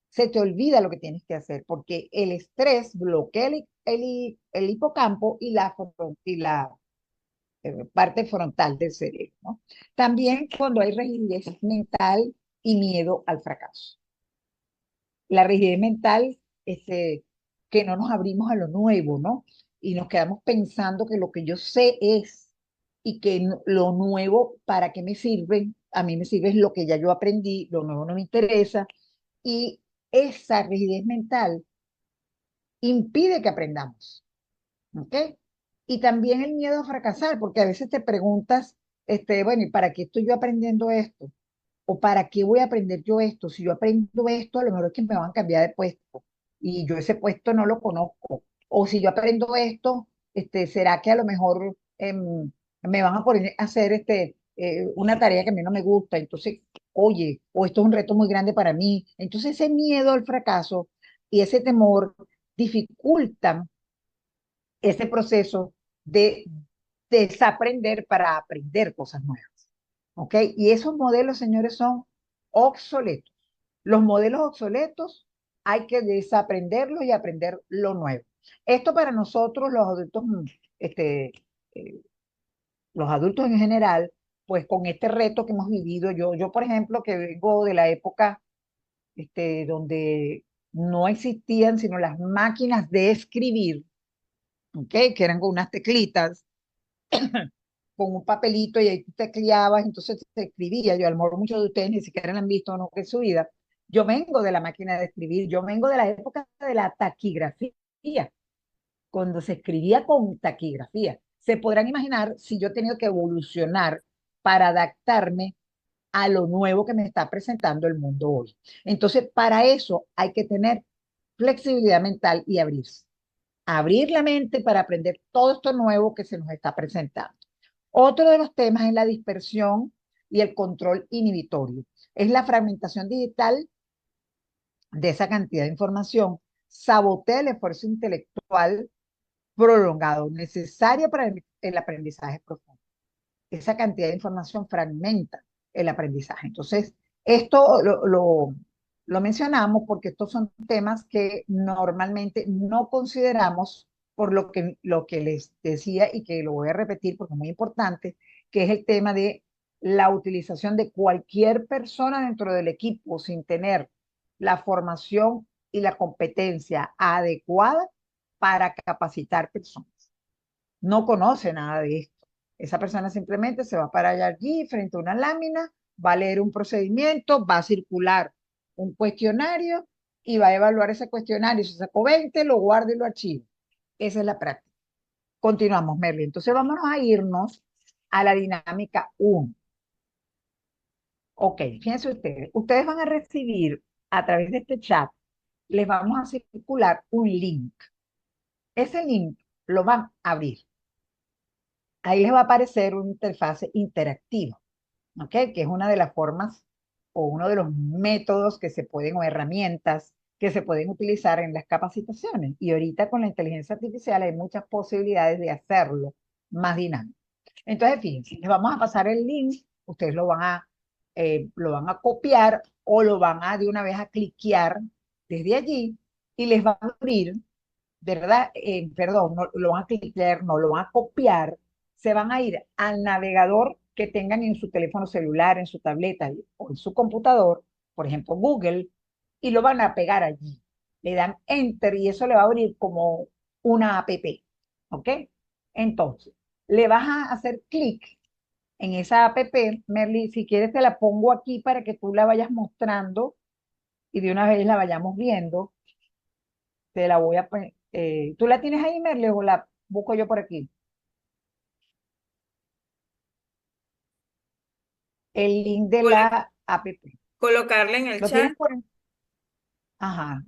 Se te olvida lo que tienes que hacer porque el estrés bloquea el hipocampo y la parte frontal del cerebro, ¿no? También cuando hay rigidez mental y miedo al fracaso. La rigidez mental, que no nos abrimos a lo nuevo, ¿no? Y nos quedamos pensando que lo que yo sé es y que lo nuevo, ¿para qué me sirve? A mí me sirve es lo que ya yo aprendí, lo nuevo no me interesa. Y esa rigidez mental impide que aprendamos. ¿Ok? Y también el miedo a fracasar, porque a veces te preguntas, bueno, ¿y para qué estoy yo aprendiendo esto? ¿O para qué voy a aprender yo esto? Si yo aprendo esto, a lo mejor es que me van a cambiar de puesto y yo ese puesto no lo conozco. O si yo aprendo esto, ¿será que a lo mejor me van a poner a hacer una tarea que a mí no me gusta? Entonces, oye, o esto es un reto muy grande para mí. Entonces, ese miedo al fracaso y ese temor dificultan ese proceso de desaprender para aprender cosas nuevas. ¿Ok? Y esos modelos, señores, son obsoletos. Los modelos obsoletos hay que desaprenderlos y aprender lo nuevo. Esto para nosotros, los adultos, este, eh, los adultos en general, pues con este reto que hemos vivido, yo por ejemplo, que vengo de la época donde no existían sino las máquinas de escribir, ¿ok? Que eran con unas teclitas, con un papelito y ahí tú tecleabas, entonces te escribía. Yo, a lo mejor muchos de ustedes ni siquiera la han visto no que en su vida. Yo vengo de la máquina de escribir, yo vengo de la época de la taquigrafía, cuando se escribía con taquigrafía. Se podrán imaginar si yo he tenido que evolucionar para adaptarme a lo nuevo que me está presentando el mundo hoy. Entonces, para eso hay que tener flexibilidad mental y abrirse. Abrir la mente para aprender todo esto nuevo que se nos está presentando. Otro de los temas es la dispersión y el control inhibitorio. Es la fragmentación digital de esa cantidad de información. Sabotea el esfuerzo intelectual prolongado necesario para el aprendizaje profundo. Esa cantidad de información fragmenta el aprendizaje. Entonces, esto lo mencionamos porque estos son temas que normalmente no consideramos por lo que les decía y que lo voy a repetir porque es muy importante, que es el tema de la utilización de cualquier persona dentro del equipo sin tener la formación y la competencia adecuada para capacitar personas. No conoce nada de esto. Esa persona simplemente se va a parar allí frente a una lámina, va a leer un procedimiento, va a circular un cuestionario y va a evaluar ese cuestionario. Si sacó 20, lo guarda y lo archiva. Esa es la práctica. Continuamos, Merly. Entonces vamos a irnos a la dinámica uno. Ok, fíjense ustedes. Ustedes van a recibir a través de este chat, les vamos a circular un link. Ese link lo van a abrir. Ahí les va a aparecer una interfase interactiva, ¿ok? Que es una de las formas o uno de los métodos que se pueden o herramientas que se pueden utilizar en las capacitaciones. Y ahorita con la inteligencia artificial hay muchas posibilidades de hacerlo más dinámico. Entonces, fíjense, les vamos a pasar el link, ustedes lo van a copiar o lo van a de una vez a cliquear desde allí y les va a abrir ¿verdad? Perdón, no lo van a clicar, no lo van a copiar, se van a ir al navegador que tengan en su teléfono celular, en su tableta o en su computador, por ejemplo, Google, y lo van a pegar allí. Le dan enter y eso le va a abrir como una app, ¿ok? Entonces, le vas a hacer clic en esa app, Merly, si quieres te la pongo aquí para que tú la vayas mostrando y de una vez la vayamos viendo. Te la voy a poner. ¿Tú la tienes ahí, Merle, o la busco yo por aquí? El link de Colo- la app. Colocarla en el ¿Lo chat. tienes por ahí? Ajá.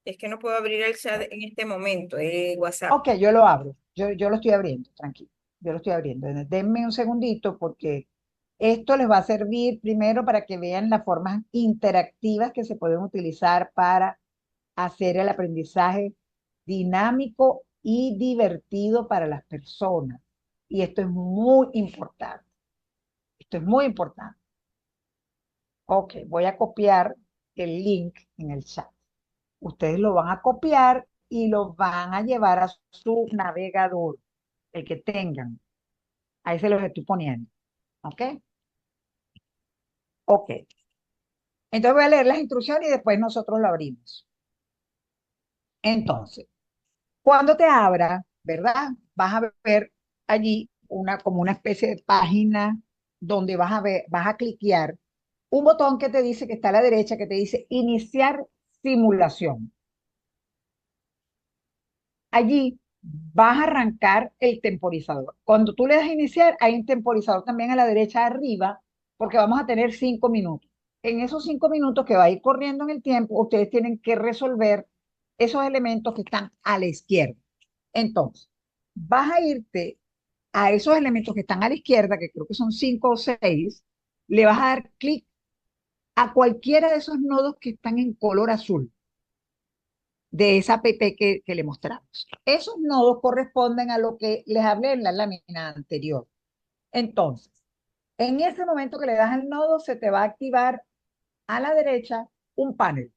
Es que no puedo abrir el chat en este momento, WhatsApp. Ok, yo lo abro. Yo lo estoy abriendo, tranquilo. Yo lo estoy abriendo. Denme un segundito porque esto les va a servir primero para que vean las formas interactivas que se pueden utilizar para hacer el aprendizaje dinámico y divertido para las personas. Y esto es muy importante. Esto es muy importante. Ok, voy a copiar el link en el chat. Ustedes lo van a copiar y lo van a llevar a su navegador, el que tengan. Ahí se los estoy poniendo. ¿Ok? Ok. Entonces voy a leer las instrucciones y después nosotros lo abrimos. Entonces, cuando te abra, ¿verdad? Vas a ver allí como una especie de página donde vas a ver, vas a cliquear un botón que te dice que está a la derecha, que te dice iniciar simulación. Allí vas a arrancar el temporizador. Cuando tú le das a iniciar, hay un temporizador también a la derecha arriba, porque vamos a tener 5 minutos. En esos 5 minutos que va a ir corriendo en el tiempo, ustedes tienen que resolver esos elementos que están a la izquierda. Entonces, vas a irte a esos elementos que están a la izquierda, que creo que son 5 o 6, le vas a dar clic a cualquiera de esos nodos que están en color azul de esa app que le mostramos. Esos nodos corresponden a lo que les hablé en la lámina anterior. Entonces, en ese momento que le das al nodo, se te va a activar a la derecha un panel.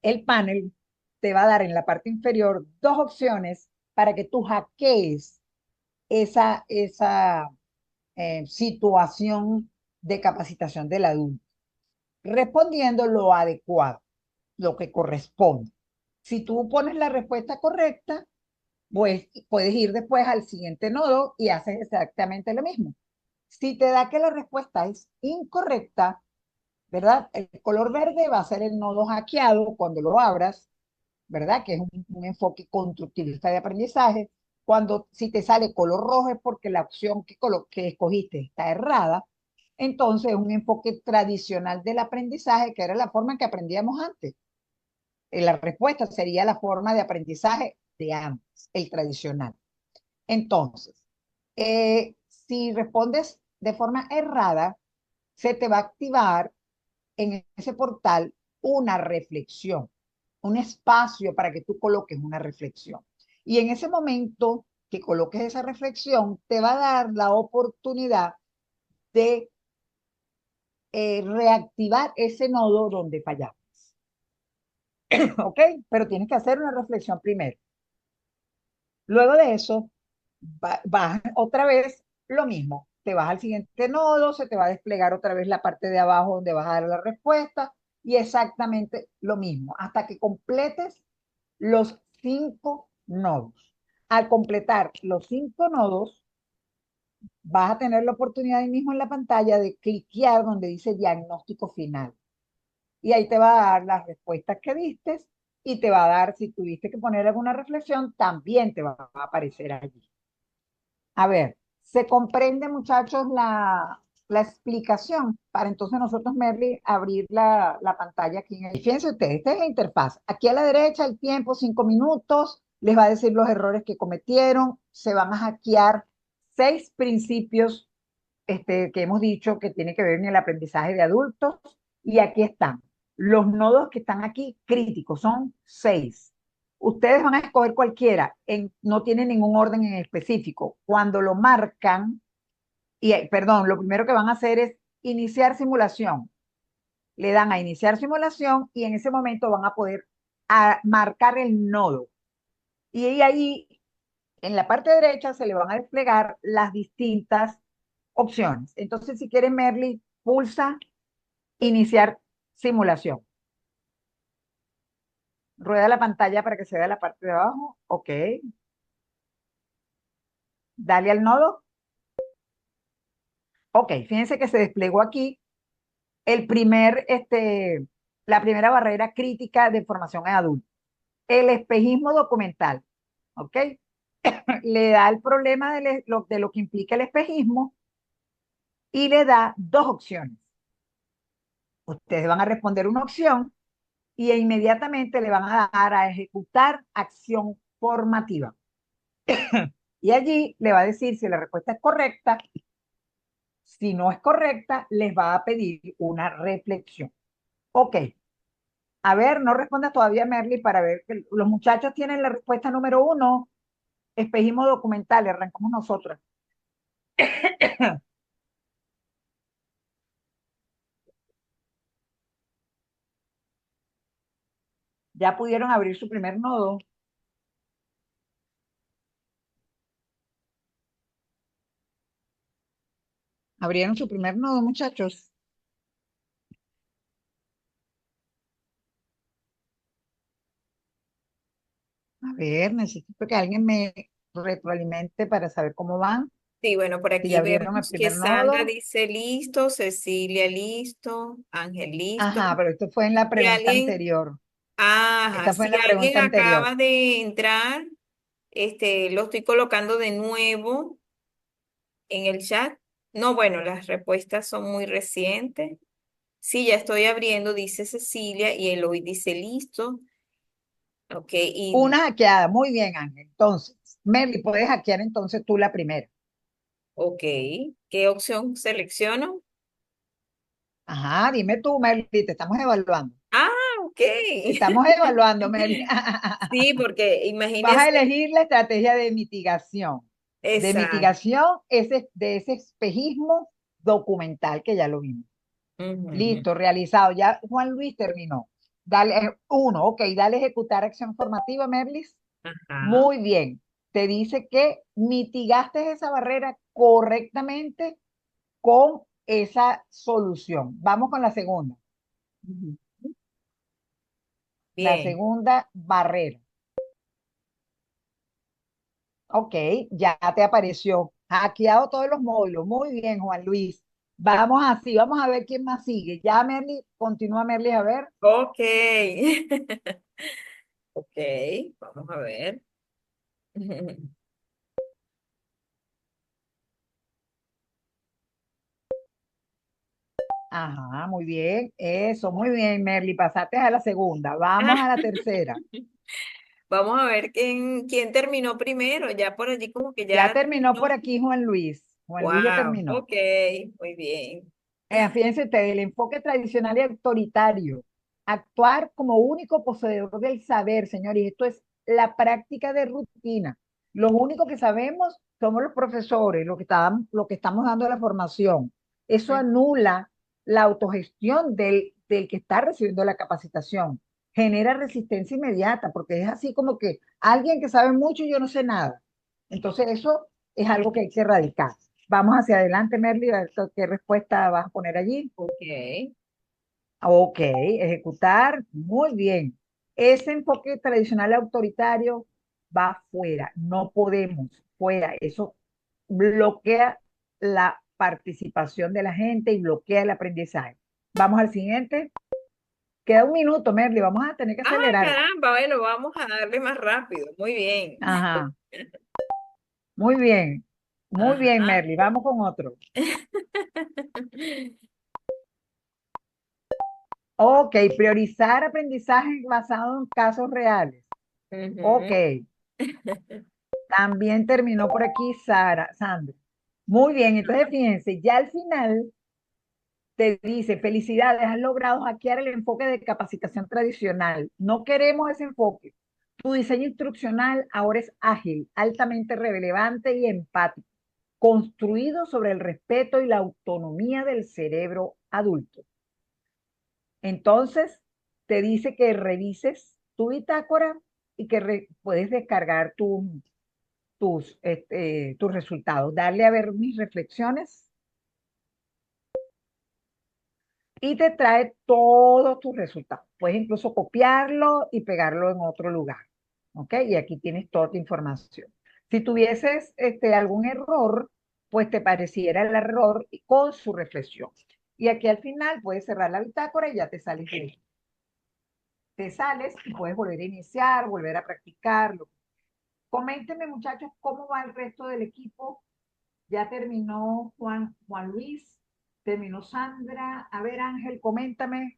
El panel te va a dar en la parte inferior dos opciones para que tú hackees esa situación de capacitación del adulto, respondiendo lo adecuado, lo que corresponde. Si tú pones la respuesta correcta, pues puedes ir después al siguiente nodo y haces exactamente lo mismo. Si te da que la respuesta es incorrecta, ¿verdad? El color verde va a ser el nodo hackeado cuando lo abras, ¿verdad? Que es un enfoque constructivista de aprendizaje. Cuando si te sale color rojo es porque la opción que escogiste está errada. Entonces es un enfoque tradicional del aprendizaje, que era la forma en que aprendíamos antes. La respuesta sería la forma de aprendizaje de antes, el tradicional. Entonces, si respondes de forma errada, se te va a activar en ese portal una reflexión, un espacio para que tú coloques una reflexión. Y en ese momento que coloques esa reflexión, te va a dar la oportunidad de reactivar ese nodo donde fallamos. ¿Ok? Pero tienes que hacer una reflexión primero. Luego de eso, vas otra vez lo mismo. Te vas al siguiente nodo, se te va a desplegar otra vez la parte de abajo donde vas a dar la respuesta y exactamente lo mismo hasta que completes los 5 nodos. Al completar los 5 nodos, vas a tener la oportunidad ahí mismo en la pantalla de cliquear donde dice diagnóstico final. Y ahí te va a dar las respuestas que diste y te va a dar, si tuviste que poner alguna reflexión, también te va a aparecer allí. A ver, ¿se comprende, muchachos, la explicación? Para entonces nosotros, Merly, abrir la pantalla aquí. Y fíjense ustedes, esta es la interfaz. Aquí a la derecha el tiempo, 5 minutos, les va a decir los errores que cometieron, se van a hackear 6 principios que hemos dicho que tiene que ver en el aprendizaje de adultos, y aquí están. Los nodos que están aquí críticos son 6. Ustedes van a escoger cualquiera, no tiene ningún orden en específico. Cuando lo marcan, perdón, lo primero que van a hacer es iniciar simulación. Le dan a iniciar simulación y en ese momento van a poder a marcar el nodo. Y ahí, en la parte derecha, se le van a desplegar las distintas opciones. Entonces, si quiere, Merly, pulsa iniciar simulación. Rueda la pantalla para que se vea la parte de abajo. Ok. Dale al nodo. Ok, fíjense que se desplegó aquí la primera barrera crítica de formación en adultos. El espejismo documental. ¿Ok? Le da el problema de lo que implica el espejismo y le da dos opciones. Ustedes van a responder una opción y inmediatamente le van a dar a ejecutar acción formativa. Y allí le va a decir si la respuesta es correcta. Si no es correcta, les va a pedir una reflexión. Ok, a ver, no responda todavía Merly para ver que los muchachos tienen la respuesta número uno, espejismo documental, arrancamos nosotros. Ya pudieron abrir su primer nodo. Abrieron su primer nodo, muchachos. A ver, necesito que alguien me retroalimente para saber cómo van. Sí, bueno, por Si ya aquí abrieron el vemos que primer Sandra nodo. dice listo, Cecilia listo, Ángel listo. Ajá, pero esto fue en la Si pregunta alguien, anterior. ajá, Esta fue si en la alguien pregunta anterior. acaba de entrar, lo estoy colocando de nuevo en el chat. No, bueno, las respuestas son muy recientes. Sí, ya estoy abriendo, dice Cecilia, y Eloy dice listo. Ok, Una hackeada. Muy bien, Ángel. Entonces, Merly, puedes hackear entonces tú la primera. ok, ¿qué opción selecciono? Ajá, dime tú, Merly, te estamos evaluando. Ah, ok. Te estamos evaluando, Merly. Sí, porque Vas a imagínense, elegir la estrategia de mitigación. De exacto. mitigación de ese espejismo documental que ya lo vimos. Ujú, ujú. Listo, realizado. Ya Juan Luis terminó. Dale, uno, ok, dale ejecutar acción formativa, Merlis. Ajá. Muy bien. Te dice que mitigaste esa barrera correctamente con esa solución. Vamos con la segunda. Ujú. La Bien. segunda barrera. Ok, ya te apareció. Hackeado todos los módulos. Muy bien, Juan Luis. Vamos así, vamos a ver quién más sigue. Ya, Merly, continúa Merly a ver. Ok. Ok, vamos a ver. Ajá, muy bien. Eso, muy bien, Merly. Pasaste a la segunda. Vamos a la tercera. Vamos a ver quién terminó primero. Ya por allí como que Ya ya terminó por terminó. aquí Juan Luis. Juan Luis ya Wow, terminó. ok, muy bien. Fíjense ustedes, el enfoque tradicional y autoritario. Actuar como único poseedor del saber, señores. Esto es la práctica de rutina. Los únicos que sabemos somos los profesores, lo que estamos dando la formación. Eso anula la autogestión del que está recibiendo la capacitación. Genera resistencia inmediata, porque es así como que alguien que sabe mucho y yo no sé nada. Entonces, eso es algo que hay que erradicar. Vamos hacia adelante, Merly, a ver qué respuesta vas a poner allí. Ok. Ok, ejecutar, muy bien. Ese enfoque tradicional autoritario va fuera, no podemos, fuera. Eso bloquea la participación de la gente y bloquea el aprendizaje. Vamos al siguiente. Queda un minuto, Merly, vamos a tener que Ah, acelerar. caramba, bueno, vamos a darle más rápido. Muy bien. Ajá, muy bien. Muy bien, Ajá. Merly, vamos con otro. Ok, priorizar aprendizaje basado en casos reales. Ok, Ujú. también terminó por aquí Sandra. Muy bien, entonces fíjense, ya al final te dice, felicidades, has logrado hackear el enfoque de capacitación tradicional. No queremos ese enfoque. Tu diseño instruccional ahora es ágil, altamente relevante y empático, construido sobre el respeto y la autonomía del cerebro adulto. Entonces, te dice que revises. tu bitácora y que puedes descargar tus resultados. Darle a ver mis reflexiones y te trae todos tus resultados. Puedes incluso copiarlo y pegarlo en otro lugar. ¿Ok? Y aquí tienes toda tu información. Si tuvieses algún error, pues te pareciera el error con su reflexión. Y aquí al final puedes cerrar la bitácora y ya te sales de ahí. Te sales y puedes volver a iniciar, volver a practicarlo. Coméntenme, muchachos, cómo va el resto del equipo. Ya terminó Juan Luis, terminó Sandra. A ver, Ángel, coméntame.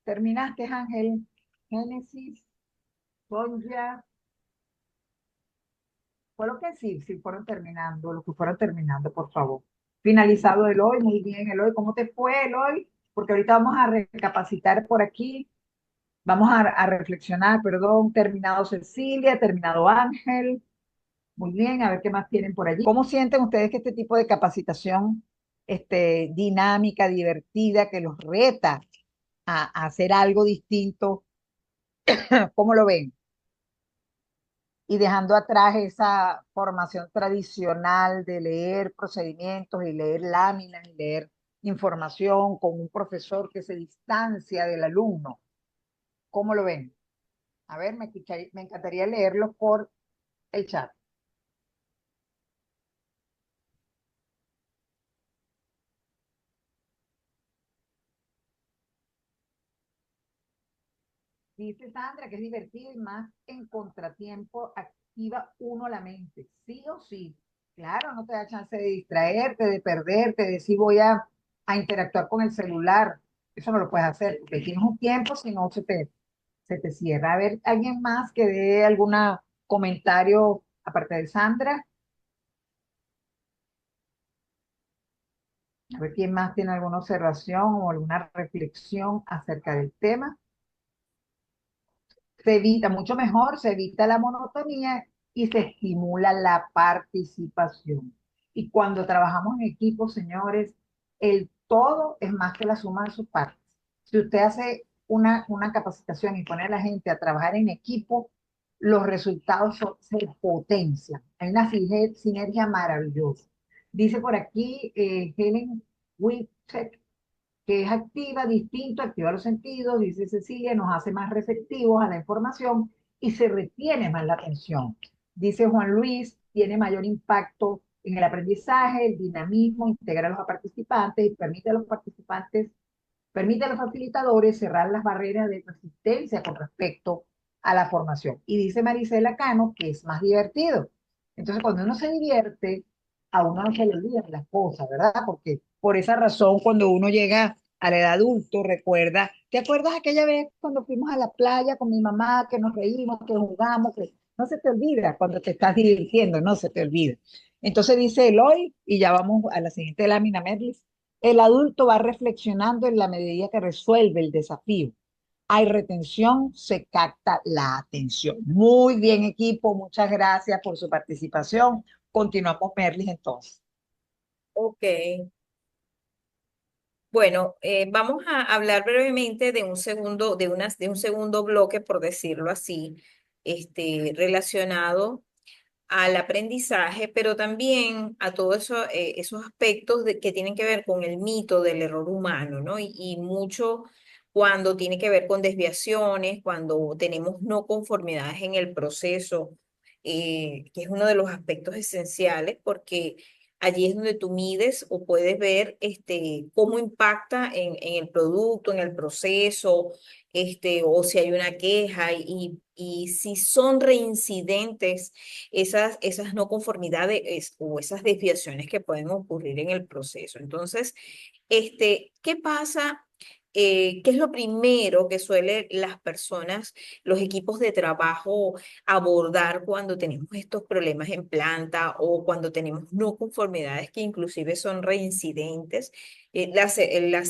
¿Terminaste, Ángel? Génesis, Sonja. Fue lo que sí, sí fueron terminando, lo que fueron terminando, por favor. Finalizado Eloy, muy bien, Eloy. ¿Cómo te fue, Eloy? Porque ahorita vamos a recapacitar por aquí. Vamos a reflexionar, perdón. Terminado Cecilia, terminado Ángel. Muy bien, a ver qué más tienen por allí. ¿Cómo sienten ustedes que este tipo de capacitación dinámica, divertida, que los reta a hacer algo distinto, cómo lo ven? Y dejando atrás esa formación tradicional de leer procedimientos y leer láminas y leer información con un profesor que se distancia del alumno. ¿Cómo lo ven? A ver, me encantaría leerlo por el chat. Dice Sandra que es divertido y más en contratiempo activa uno la mente, sí o sí. Claro, no te da chance de distraerte, de perderte, de si voy a interactuar con el celular. Eso no lo puedes hacer porque tienes un tiempo, si no se te cierra. A ver, ¿alguien más que dé algún comentario aparte de Sandra? A ver, ¿quién más tiene alguna observación o alguna reflexión acerca del tema? Se evita, mucho mejor, se evita la monotonía y se estimula la participación. Y cuando trabajamos en equipo, señores, el todo es más que la suma de sus partes. Si usted hace una capacitación y pone a la gente a trabajar en equipo, los resultados se potencian. Hay una sinergia maravillosa. Dice por aquí Helen Whitcheck, que es activa, distinto, activa los sentidos, dice Cecilia, nos hace más receptivos a la información y se retiene más la atención. Dice Juan Luis, tiene mayor impacto en el aprendizaje, el dinamismo, integra a los participantes y permite a los facilitadores cerrar las barreras de resistencia con respecto a la formación. Y dice Marisela Cano que es más divertido. Entonces, cuando uno se divierte, a uno no se le olvidan las cosas, ¿verdad? Porque por esa razón, cuando uno llega a la edad adulto, recuerda, ¿te acuerdas aquella vez cuando fuimos a la playa con mi mamá, que nos reímos, que jugamos, que no se te olvida cuando te estás divirtiendo, no se te olvida. Entonces dice Eloy, y ya vamos a la siguiente lámina, Merlis, el adulto va reflexionando en la medida que resuelve el desafío. Hay retención, se capta la atención. Muy bien, equipo, muchas gracias por su participación. Continuamos, Merlis, entonces. Ok. Bueno, vamos a hablar brevemente de un segundo, de un segundo bloque, por decirlo así, relacionado al aprendizaje, pero también a todos esos aspectos que tienen que ver con el mito del error humano, ¿no? Y mucho cuando tiene que ver con desviaciones, cuando tenemos no conformidades en el proceso, que es uno de los aspectos esenciales, porque allí es donde tú mides o puedes ver cómo impacta en el producto, en el proceso, o si hay una queja y si son reincidentes esas no conformidades o esas desviaciones que pueden ocurrir en el proceso. Entonces, ¿qué pasa? ¿Qué es lo primero que suelen las personas, los equipos de trabajo abordar cuando tenemos estos problemas en planta o cuando tenemos no conformidades que inclusive son reincidentes? Las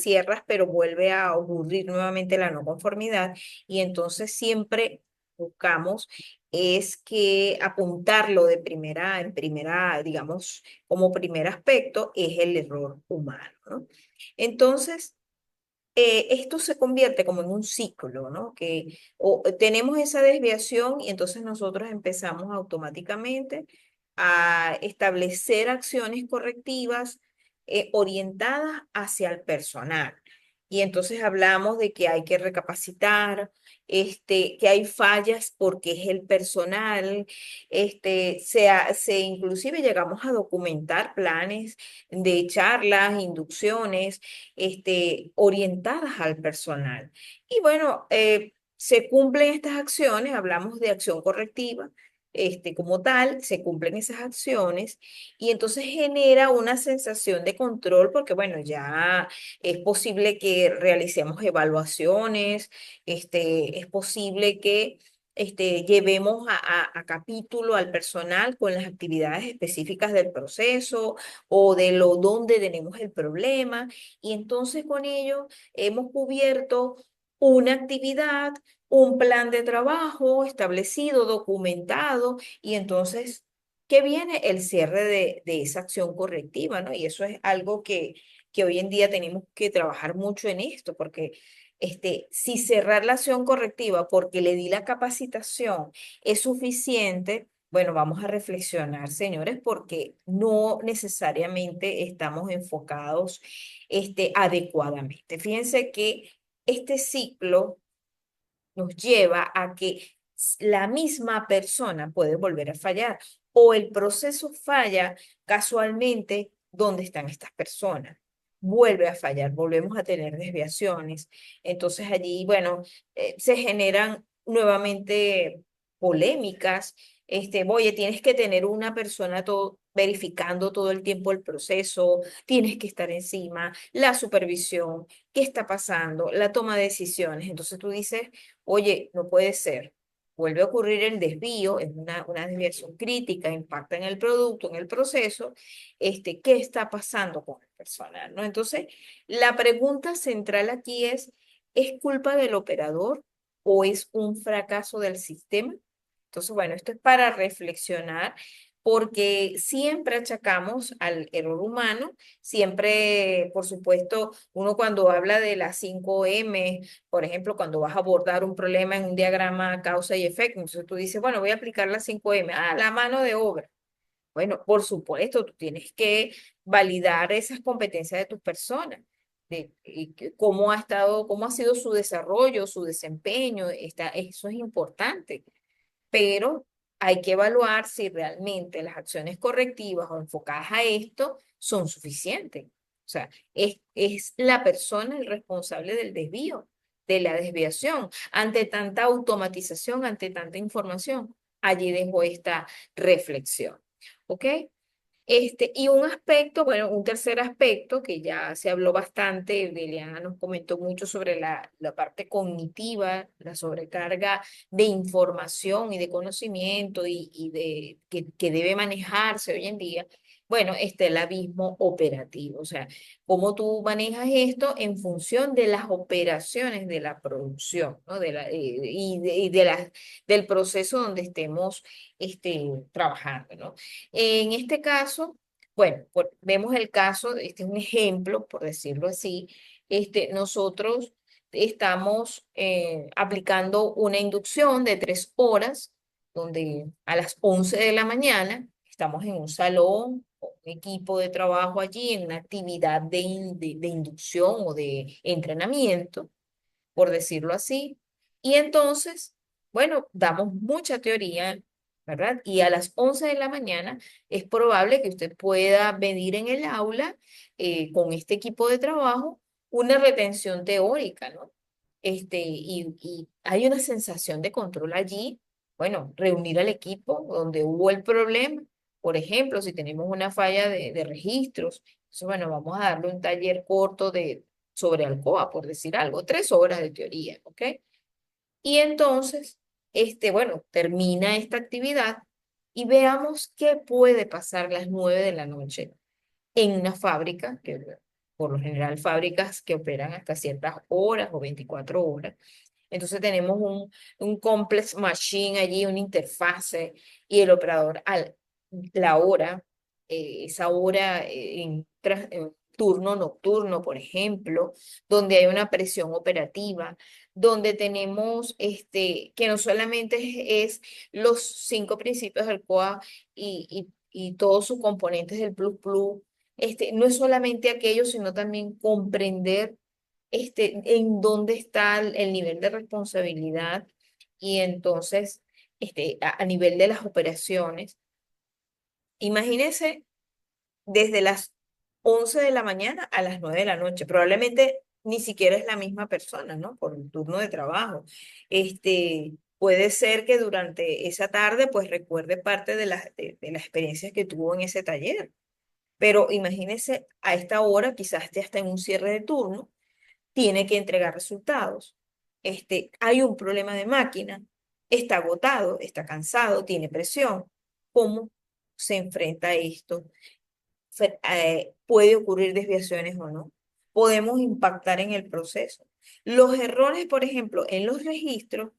cierras, pero vuelve a ocurrir nuevamente la no conformidad y entonces siempre buscamos es que apuntarlo en primera, digamos, como primer aspecto es el error humano, ¿no? Entonces, esto se convierte como en un ciclo, ¿no? Que tenemos esa desviación y entonces nosotros empezamos automáticamente a establecer acciones correctivas orientadas hacia el personal. Y entonces hablamos de que hay que recapacitar, que hay fallas porque es el personal, inclusive llegamos a documentar planes de charlas, inducciones, orientadas al personal. Y bueno, se cumplen estas acciones, hablamos de acción correctiva, como tal, se cumplen esas acciones y entonces genera una sensación de control porque, bueno, ya es posible que realicemos evaluaciones, es posible que llevemos a capítulo al personal con las actividades específicas del proceso o de lo donde tenemos el problema. Y entonces con ello hemos cubierto una actividad, un plan de trabajo establecido, documentado, y entonces, ¿qué viene? El cierre de esa acción correctiva, ¿no? Y eso es algo que hoy en día tenemos que trabajar mucho en esto, porque si cerrar la acción correctiva porque le di la capacitación es suficiente, bueno, vamos a reflexionar, señores, porque no necesariamente estamos enfocados adecuadamente. Fíjense que este ciclo nos lleva a que la misma persona puede volver a fallar o el proceso falla casualmente donde están estas personas. Vuelve a fallar, volvemos a tener desviaciones. Entonces allí, bueno, se generan nuevamente polémicas. Oye, tienes que tener una persona verificando todo el tiempo el proceso, tienes que estar encima, la supervisión, qué está pasando, la toma de decisiones. Entonces tú dices, oye, no puede ser. Vuelve a ocurrir el desvío, es una desviación crítica, impacta en el producto, en el proceso. ¿Qué está pasando con el personal? ¿No? Entonces, la pregunta central aquí ¿es culpa del operador o es un fracaso del sistema? Entonces, bueno, esto es para reflexionar porque siempre achacamos al error humano, siempre, por supuesto, uno cuando habla de las 5M, por ejemplo, cuando vas a abordar un problema en un diagrama causa y efecto, entonces tú dices, bueno, voy a aplicar las 5M, la mano de obra. Bueno, por supuesto, tú tienes que validar esas competencias de tus personas, cómo ha estado, cómo ha sido su desarrollo, su desempeño, eso es importante, pero hay que evaluar si realmente las acciones correctivas o enfocadas a esto son suficientes. O sea, es la persona el responsable del desvío, de la desviación. Ante tanta automatización, ante tanta información, allí dejo esta reflexión. ¿Ok? Y un aspecto, bueno, un tercer aspecto que ya se habló bastante, Liliana nos comentó mucho sobre la parte cognitiva, la sobrecarga de información y de conocimiento y de que debe manejarse hoy en día. Bueno, el abismo operativo, o sea, cómo tú manejas esto en función de las operaciones de la producción, ¿no? Del proceso donde estemos trabajando, ¿no? En este caso, bueno, vemos el caso, este es un ejemplo, por decirlo así, nosotros estamos aplicando una inducción de 3 horas, donde a las 11 de la mañana estamos en un salón, con un equipo de trabajo allí, en una actividad de inducción o de entrenamiento, por decirlo así. Y entonces, bueno, damos mucha teoría, ¿verdad? Y a las 11 de la mañana es probable que usted pueda venir en el aula con este equipo de trabajo una retención teórica, ¿no? Y hay una sensación de control allí. Bueno, reunir al equipo donde hubo el problema. Por ejemplo, si tenemos una falla de registros, entonces, bueno, vamos a darle un taller corto sobre Alcoa, por decir algo, 3 horas de teoría, ¿ok? Y entonces, bueno, termina esta actividad y veamos qué puede pasar las 9 de la noche en una fábrica, que por lo general fábricas que operan hasta ciertas horas o 24 horas. Entonces tenemos un complex machine allí, una interfase, y el operador la hora, esa hora turno nocturno, por ejemplo, donde hay una presión operativa, donde tenemos que no solamente es los 5 principios del COA y todos sus componentes del Plus Plus, no es solamente aquello, sino también comprender en dónde está el nivel de responsabilidad y entonces a nivel de las operaciones. Imagínese desde las 11 de la mañana a las 9 de la noche. Probablemente ni siquiera es la misma persona, ¿no? Por un turno de trabajo. Puede ser que durante esa tarde pues recuerde parte de las experiencias que tuvo en ese taller. Pero imagínese a esta hora, quizás ya está en un cierre de turno, tiene que entregar resultados. Hay un problema de máquina, está agotado, está cansado, tiene presión. ¿Cómo se enfrenta a esto? Puede ocurrir desviaciones o no. Podemos impactar en el proceso. Los errores, por ejemplo, en los registros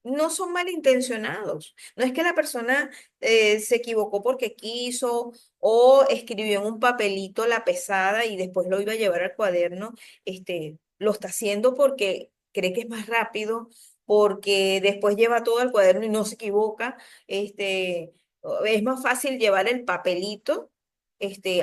no son malintencionados. No es que la persona se equivocó porque quiso o escribió en un papelito la pesada y después lo iba a llevar al cuaderno. Lo está haciendo porque cree que es más rápido, porque después lleva todo al cuaderno y no se equivoca. Es más fácil llevar el papelito.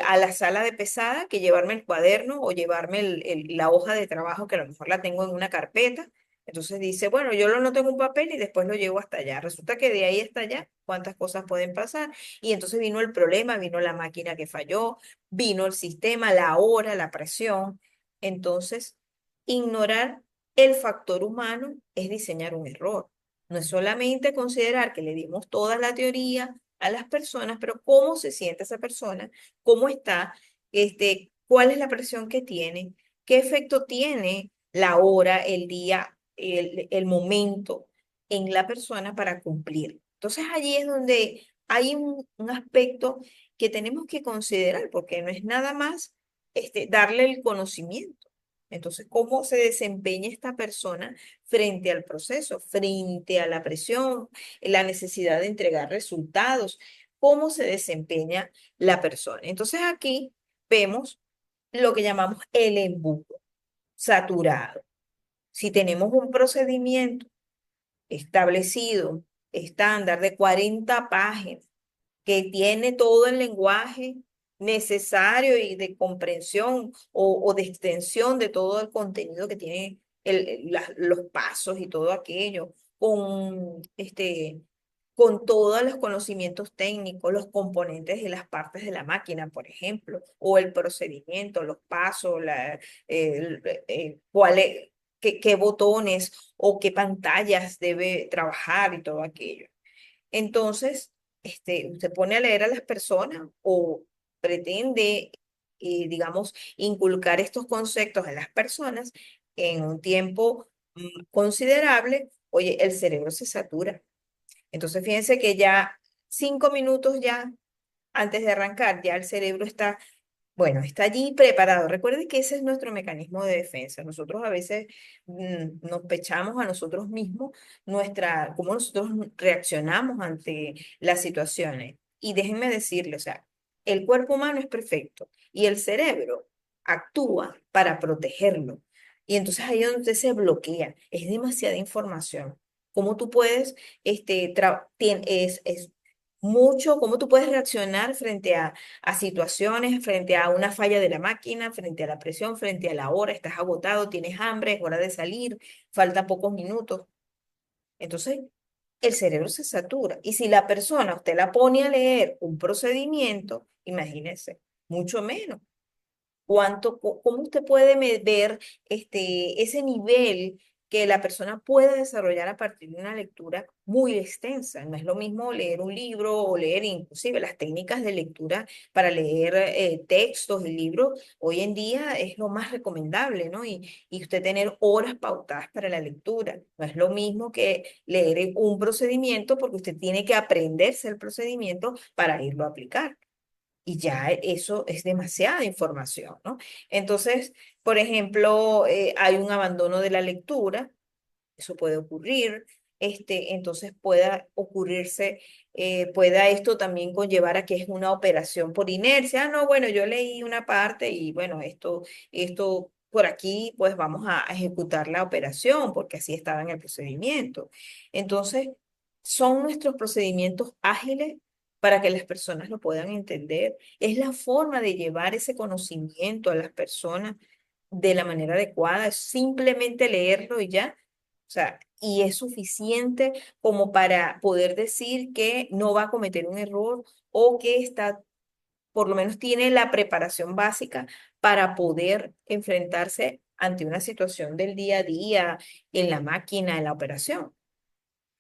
A la sala de pesada que llevarme el cuaderno o llevarme la hoja de trabajo que a lo mejor la tengo en una carpeta. Entonces dice, bueno, yo lo noto en un papel y después lo llevo hasta allá. Resulta que de ahí hasta allá, ¿cuántas cosas pueden pasar? Y entonces vino el problema, vino la máquina que falló, vino el sistema, la hora, la presión. Entonces, ignorar el factor humano es diseñar un error. No es solamente considerar que le dimos toda la teoría a las personas, pero cómo se siente esa persona, cómo está, cuál es la presión que tiene, qué efecto tiene la hora, el día, el momento en la persona para cumplir. Entonces allí es donde hay un aspecto que tenemos que considerar, porque no es nada más darle el conocimiento. Entonces, ¿cómo se desempeña esta persona frente al proceso, frente a la presión, la necesidad de entregar resultados? ¿Cómo se desempeña la persona? Entonces aquí vemos lo que llamamos el embudo saturado. Si tenemos un procedimiento establecido, estándar de 40 páginas, que tiene todo el lenguaje necesario y de comprensión o de extensión de todo el contenido que tiene los pasos y todo aquello, con todos los conocimientos técnicos, los componentes de las partes de la máquina, por ejemplo, o el procedimiento, los pasos, qué botones o qué pantallas debe trabajar y todo aquello. Entonces, usted pone a leer a las personas o pretende, digamos, inculcar estos conceptos a las personas en un tiempo considerable, oye, el cerebro se satura. Entonces, fíjense que ya 5 minutos ya antes de arrancar, ya el cerebro está bueno, está allí preparado. Recuerde que ese es nuestro mecanismo de defensa. Nosotros a veces nos pechamos a nosotros mismos cómo nosotros reaccionamos ante las situaciones. Y déjenme decirle, o sea, el cuerpo humano es perfecto y el cerebro actúa para protegerlo. Y entonces ahí es donde se bloquea. Es demasiada información. ¿Cómo tú puedes, es mucho, cómo tú puedes reaccionar frente a situaciones, frente a una falla de la máquina, frente a la presión, frente a la hora, estás agotado, tienes hambre, es hora de salir, faltan pocos minutos. Entonces, el cerebro se satura. Y si la persona, usted la pone a leer un procedimiento, imagínese, mucho menos. ¿Cómo usted puede ver ese nivel que la persona puede desarrollar a partir de una lectura muy extensa? No es lo mismo leer un libro o leer inclusive las técnicas de lectura para leer textos y libros. Hoy en día es lo más recomendable, ¿no? Y usted tener horas pautadas para la lectura. No es lo mismo que leer un procedimiento porque usted tiene que aprenderse el procedimiento para irlo a aplicar. Y ya eso es demasiada información, ¿no? Entonces, por ejemplo, hay un abandono de la lectura, eso puede ocurrir. entonces pueda ocurrirse, pueda esto también conllevar a que es una operación por inercia. Ah, no, bueno, yo leí una parte y bueno, esto por aquí, pues vamos a ejecutar la operación porque así estaba en el procedimiento. Entonces, son nuestros procedimientos ágiles para que las personas lo puedan entender. Es la forma de llevar ese conocimiento a las personas de la manera adecuada, es simplemente leerlo y ya. O sea, y es suficiente como para poder decir que no va a cometer un error o que está, por lo menos tiene la preparación básica para poder enfrentarse ante una situación del día a día en la máquina, en la operación.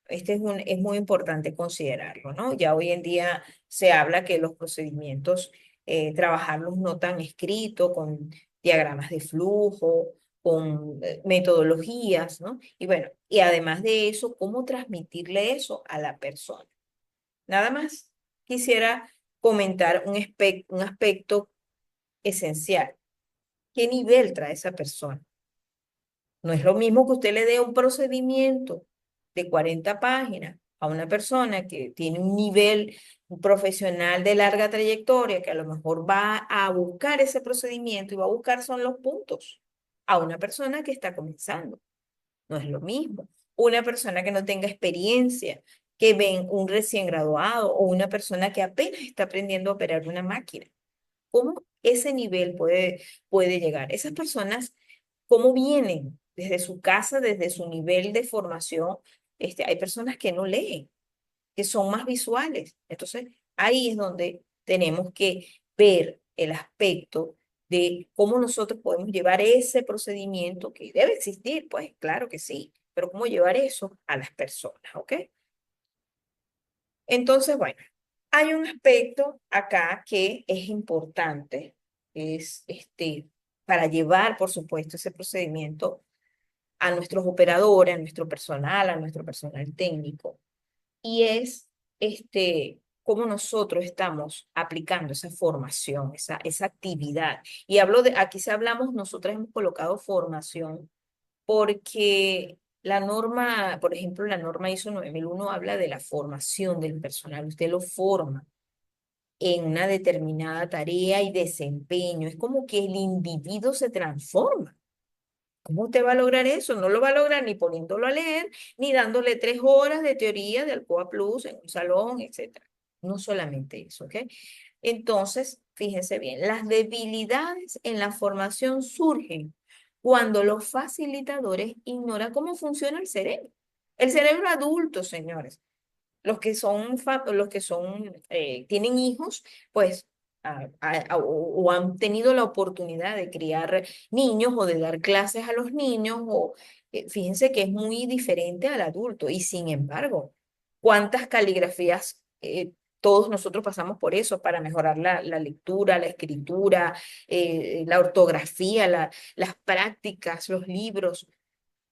Es muy importante considerarlo, ¿no? Ya hoy en día se habla que los procedimientos, trabajarlos no tan escritos, con diagramas de flujo, con metodologías, ¿no? Y bueno, y además de eso, ¿cómo transmitirle eso a la persona? Nada más quisiera comentar un aspecto esencial. ¿Qué nivel trae esa persona? No es lo mismo que usted le dé un procedimiento de 40 páginas a una persona que tiene un nivel profesional de larga trayectoria, que a lo mejor va a buscar ese procedimiento y va a buscar son los puntos, a una persona que está comenzando. No es lo mismo. Una persona que no tenga experiencia, que ven un recién graduado o una persona que apenas está aprendiendo a operar una máquina. ¿Cómo ese nivel puede llegar? Esas personas, ¿cómo vienen? Desde su casa, desde su nivel de formación, hay personas que no leen, que son más visuales. Entonces, ahí es donde tenemos que ver el aspecto de cómo nosotros podemos llevar ese procedimiento que debe existir, pues claro que sí, pero cómo llevar eso a las personas, ¿ok? Entonces, bueno, hay un aspecto acá que es importante, es para llevar, por supuesto, ese procedimiento a nuestros operadores, a nuestro personal técnico, y es cómo nosotros estamos aplicando esa formación, esa actividad. Y hablo de, aquí se hablamos, nosotros hemos colocado formación porque la norma, por ejemplo, la norma ISO 9001 habla de la formación del personal. Usted lo forma en una determinada tarea y desempeño. Es como que el individuo se transforma. ¿Cómo usted va a lograr eso? No lo va a lograr ni poniéndolo a leer, ni dándole 3 horas de teoría de Alcoa Plus en un salón, etcétera. No solamente eso, ¿ok? Entonces, fíjense bien, las debilidades en la formación surgen cuando los facilitadores ignoran cómo funciona el cerebro. El cerebro adulto, señores. Los que son, tienen hijos, pues, o han tenido la oportunidad de criar niños o de dar clases a los niños, fíjense que es muy diferente al adulto. Y sin embargo, ¿cuántas caligrafías? Todos nosotros pasamos por eso para mejorar la lectura, la escritura, la ortografía, las prácticas, los libros.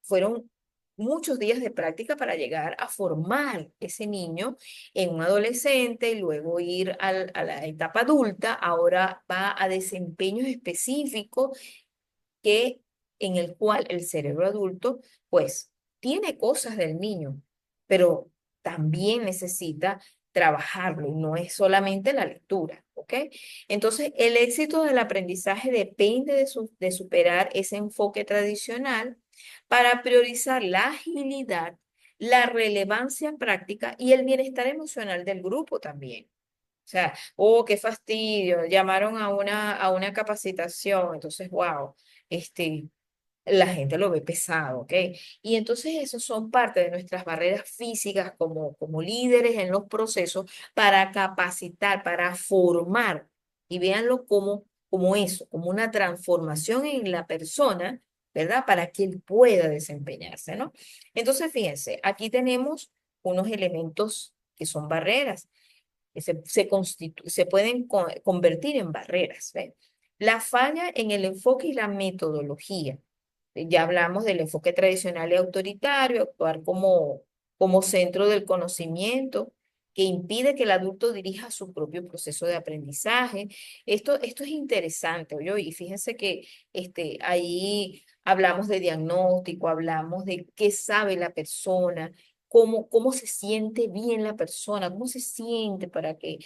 Fueron muchos días de práctica para llegar a formar ese niño en un adolescente y luego ir a la etapa adulta. Ahora va a desempeños específicos que en el cual el cerebro adulto pues tiene cosas del niño, pero también necesita trabajarlo y no es solamente la lectura, ¿ok? Entonces, el éxito del aprendizaje depende de superar ese enfoque tradicional para priorizar la agilidad, la relevancia práctica y el bienestar emocional del grupo también. O sea, oh, qué fastidio, llamaron a una capacitación, entonces, wow, este, la gente lo ve pesado, ¿ok? Y entonces esos son parte de nuestras barreras físicas como líderes en los procesos para capacitar, para formar, y véanlo como eso, como una transformación en la persona, ¿verdad? Para que él pueda desempeñarse, ¿no? Entonces, fíjense, aquí tenemos unos elementos que son barreras que se pueden convertir en barreras. ¿Ve? La falla en el enfoque y la metodología. Ya hablamos del enfoque tradicional y autoritario, actuar como centro del conocimiento, que impide que el adulto dirija su propio proceso de aprendizaje. Esto es interesante, ¿oyó? Y fíjense que ahí hablamos de diagnóstico, hablamos de qué sabe la persona, cómo se siente bien la persona, cómo se siente para que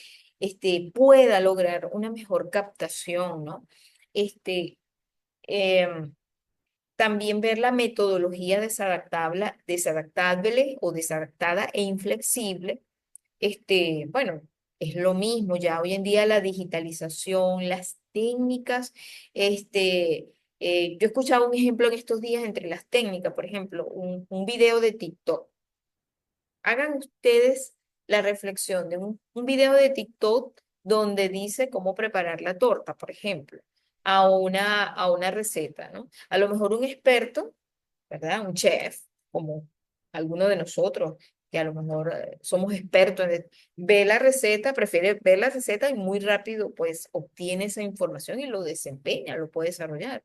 pueda lograr una mejor captación, ¿no? Este, em, También ver la metodología desadaptable o desadaptada e inflexible. Bueno, es lo mismo ya hoy en día la digitalización, las técnicas, yo escuchaba un ejemplo en estos días entre las técnicas, por ejemplo, un video de TikTok. Hagan ustedes la reflexión de un video de TikTok donde dice cómo preparar la torta, por ejemplo, a una receta, ¿no? A lo mejor un experto, ¿verdad? Un chef, como alguno de nosotros, que a lo mejor somos expertos ve la receta, prefiere ver la receta y muy rápido pues obtiene esa información y lo desempeña, lo puede desarrollar.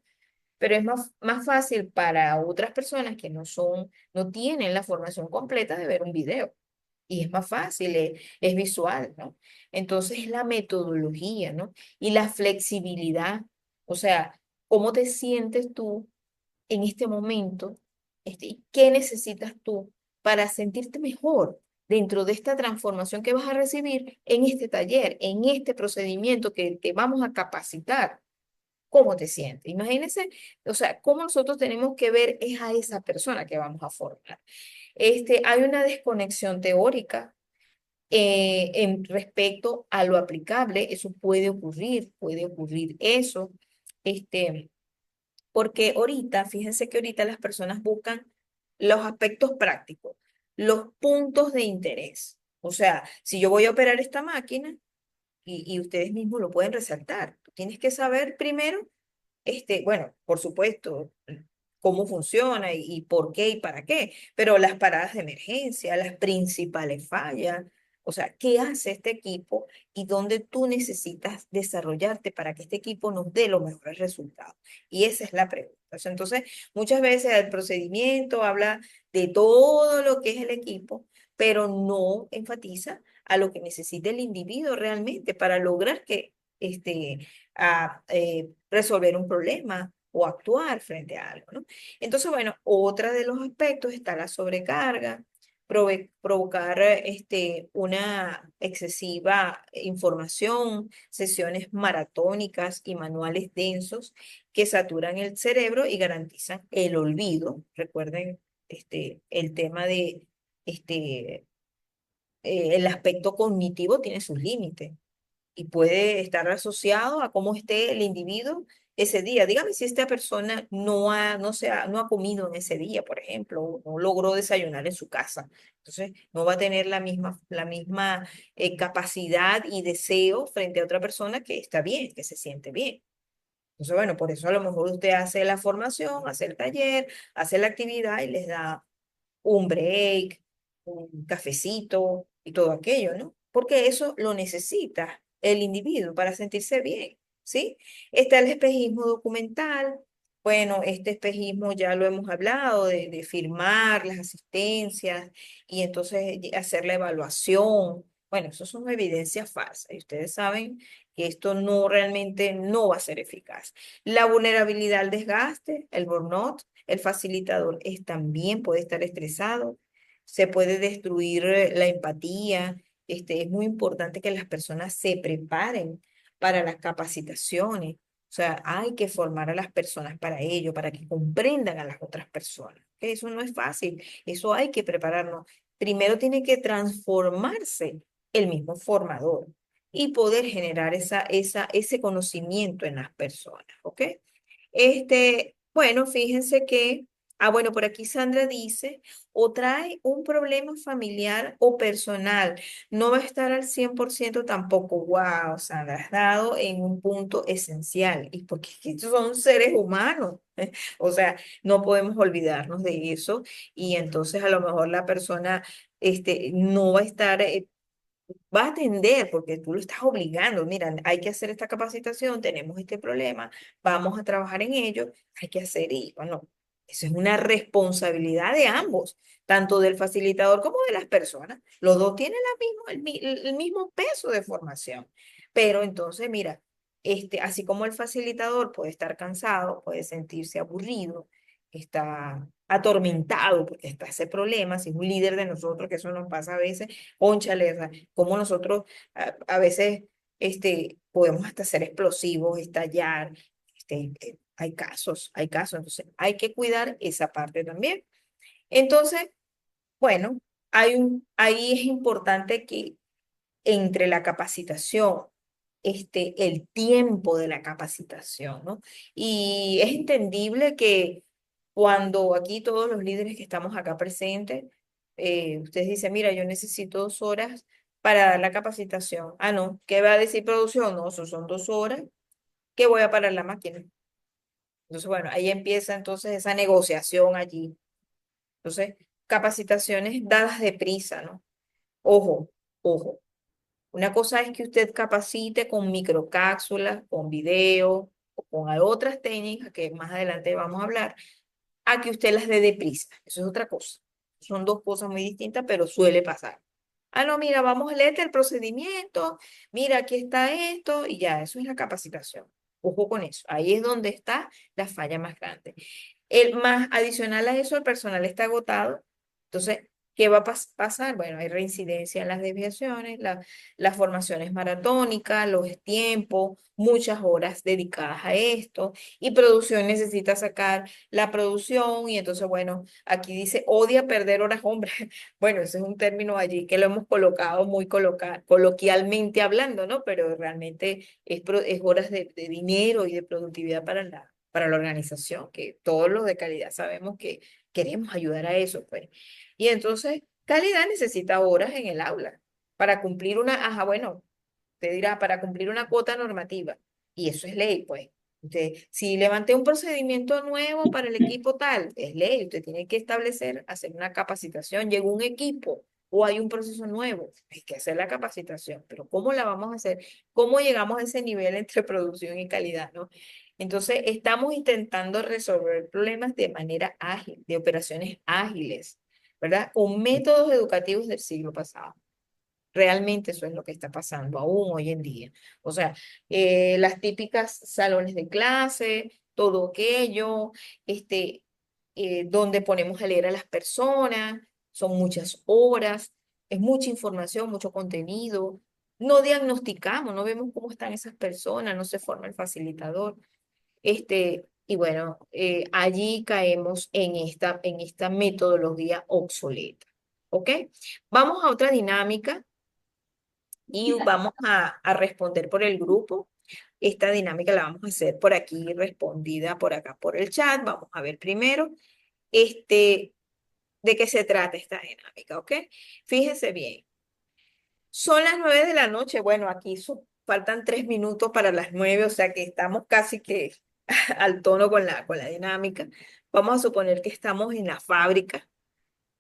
Pero es más fácil para otras personas que no tienen la formación completa de ver un video. Y es más fácil, es visual, ¿no? Entonces es la metodología, ¿no? Y la flexibilidad. O sea, ¿cómo te sientes tú en este momento? ¿Y qué necesitas tú para sentirte mejor dentro de esta transformación que vas a recibir en este taller, en este procedimiento que te vamos a capacitar? ¿Cómo te sientes? Imagínense, o sea, cómo nosotros tenemos que ver es a esa persona que vamos a formar. Hay una desconexión teórica en respecto a lo aplicable. Eso puede ocurrir eso. Este, Porque ahorita, fíjense que ahorita las personas buscan los aspectos prácticos, los puntos de interés. O sea, si yo voy a operar esta máquina, y ustedes mismos lo pueden resaltar, tú tienes que saber primero bueno, por supuesto, cómo funciona y por qué y para qué, pero las paradas de emergencia, las principales fallas, o sea, ¿qué hace este equipo y dónde tú necesitas desarrollarte para que este equipo nos dé los mejores resultados? Y esa es la pregunta. O sea, entonces, muchas veces el procedimiento habla de todo lo que es el equipo, pero no enfatiza a lo que necesita el individuo realmente para lograr que a resolver un problema o actuar frente a algo, ¿no? Entonces, bueno, otra de los aspectos está la sobrecarga, provocar una excesiva información, sesiones maratónicas y manuales densos que saturan el cerebro y garantizan el olvido. Recuerden el tema de este, el aspecto cognitivo tiene sus límites y puede estar asociado a cómo esté el individuo ese día. Dígame si esta persona no ha comido en ese día, por ejemplo, o no logró desayunar en su casa. Entonces, no va a tener la misma capacidad y deseo frente a otra persona que está bien, que se siente bien. Entonces, bueno, por eso a lo mejor usted hace la formación, hace el taller, hace la actividad y les da un break, un cafecito y todo aquello, ¿no? Porque eso lo necesita el individuo para sentirse bien, ¿sí? Está el espejismo documental. Bueno, este espejismo ya lo hemos hablado, de firmar las asistencias y entonces hacer la evaluación. Bueno, eso son evidencias falsas y ustedes saben que esto no realmente no va a ser eficaz. La vulnerabilidad al desgaste, el burnout, el facilitador también puede estar estresado, se puede destruir la empatía. Es muy importante que las personas se preparen para las capacitaciones. O sea, hay que formar a las personas para ello, para que comprendan a las otras personas. ¿Ok? Eso no es fácil, eso hay que prepararnos. Primero tiene que transformarse el mismo formador y poder generar ese conocimiento en las personas. ¿Ok? Bueno, fíjense que, bueno, por aquí Sandra dice, o trae un problema familiar o personal, no va a estar al 100% tampoco. Wow, Sandra, has dado en un punto esencial, y porque es que son seres humanos, o sea, no podemos olvidarnos de eso, y entonces a lo mejor la persona, no va a estar va a atender porque tú lo estás obligando. Mira, hay que hacer esta capacitación, tenemos este problema, vamos a trabajar en ello, hay que hacer y bueno, eso es una responsabilidad de ambos, tanto del facilitador como de las personas. Los dos tienen el mismo peso de formación. Pero entonces, mira, así como el facilitador puede estar cansado, puede sentirse aburrido, está atormentado porque está ese problema, si es un líder de nosotros, que eso nos pasa a veces, cónchale, o sea, como nosotros a veces podemos hasta ser explosivos, estallar, hay casos, entonces hay que cuidar esa parte también. Entonces, bueno, ahí es importante que entre la capacitación, el tiempo de la capacitación, ¿no? Y es entendible que cuando aquí todos los líderes que estamos acá presentes, ustedes dicen, mira, yo necesito 2 horas para dar la capacitación. Ah, no, ¿qué va a decir producción? No, eso son 2 horas que voy a parar la máquina. Entonces, bueno, ahí empieza entonces esa negociación allí. Entonces, capacitaciones dadas deprisa, ¿no? Ojo, ojo. Una cosa es que usted capacite con microcápsulas, con video o con otras técnicas que más adelante vamos a hablar, a que usted las dé deprisa. Eso es otra cosa. Son dos cosas muy distintas, pero suele pasar. Ah, no, mira, vamos a leer el procedimiento, mira, aquí está esto, y ya, eso es la capacitación. Ojo con eso. Ahí es donde está la falla más grande. El más adicional a eso, el personal está agotado. Entonces, ¿qué va a pasar? Bueno, hay reincidencia en las desviaciones, las formaciones maratónicas, los tiempos, muchas horas dedicadas a esto, y producción necesita sacar la producción, y entonces, bueno, aquí dice, odia perder horas, hombre. Bueno, ese es un término allí que lo hemos colocado muy coloquialmente hablando, ¿no? Pero realmente es horas de dinero y de productividad para la organización, que todos los de calidad sabemos que queremos ayudar a eso, pues. Y entonces, calidad necesita horas en el aula para cumplir ajá, bueno, te dirá, para cumplir una cuota normativa. Y eso es ley, pues. Si levanté un procedimiento nuevo para el equipo tal, es ley, usted tiene que establecer, hacer una capacitación, llegó un equipo o hay un proceso nuevo, hay que hacer la capacitación, pero ¿cómo la vamos a hacer? ¿Cómo llegamos a ese nivel entre producción y calidad, no? Entonces, estamos intentando resolver problemas de manera ágil, de operaciones ágiles, ¿verdad? Con métodos educativos del siglo pasado. Realmente eso es lo que está pasando aún hoy en día. O sea, las típicas salones de clase, todo aquello, donde ponemos a leer a las personas, son muchas horas, es mucha información, mucho contenido. No diagnosticamos, no vemos cómo están esas personas, no se forma el facilitador. Y bueno, allí caemos en esta metodología obsoleta. ¿Ok? Vamos a otra dinámica y vamos a responder por el grupo. Esta dinámica la vamos a hacer por aquí, respondida por acá por el chat. Vamos a ver primero este, de qué se trata esta dinámica, ¿ok? Fíjense bien. Son las 9 de la noche. Bueno, aquí faltan 3 minutos para las 9, o sea que estamos casi que al tono con la dinámica. Vamos a suponer que estamos en la fábrica.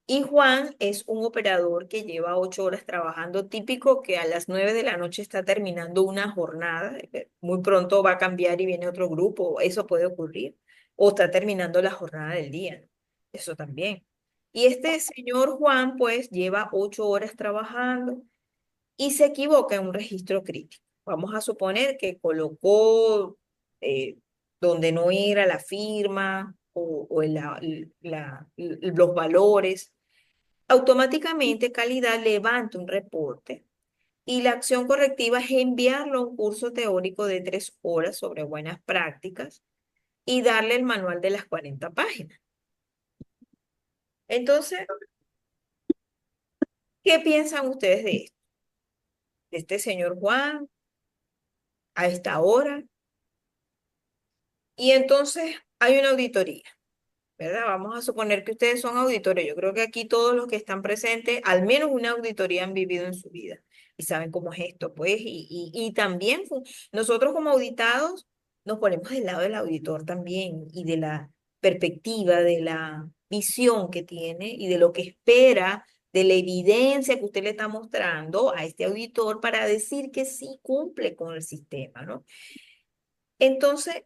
Y Juan es un operador que lleva 8 horas trabajando, típico que a las 9 de la noche está terminando una jornada. Muy pronto va a cambiar y viene otro grupo, eso puede ocurrir. O está terminando la jornada del día, ¿no? Eso también. Y este señor Juan, pues, lleva 8 horas trabajando y se equivoca en un registro crítico. Vamos a suponer que colocó eh, donde no era la firma o los valores. Automáticamente Calidad levanta un reporte y la acción correctiva es enviarlo a un curso teórico de 3 horas sobre buenas prácticas y darle el manual de las 40 páginas. Entonces, ¿qué piensan ustedes de esto? De este señor Juan a esta hora. Y entonces hay una auditoría. ¿Verdad? Vamos a suponer que ustedes son auditores. Yo creo que aquí todos los que están presentes, al menos una auditoría han vivido en su vida y saben cómo es esto, pues. Y también nosotros como auditados nos ponemos del lado del auditor también y de la perspectiva, de la visión que tiene y de lo que espera, de la evidencia que usted le está mostrando a este auditor para decir que sí cumple con el sistema, ¿no? Entonces,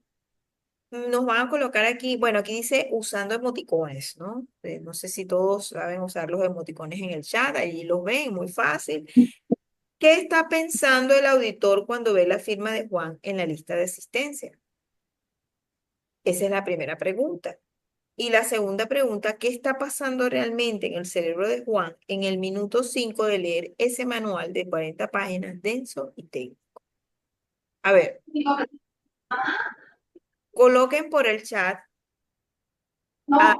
nos van a colocar aquí, bueno, aquí dice usando emoticones, ¿no? No sé si todos saben usar los emoticones en el chat, ahí los ven, muy fácil. ¿Qué está pensando el auditor cuando ve la firma de Juan en la lista de asistencia? Esa es la primera pregunta. Y la segunda pregunta, ¿qué está pasando realmente en el cerebro de Juan en el minuto 5 de leer ese manual de 40 páginas denso y técnico? A ver, coloquen por el chat a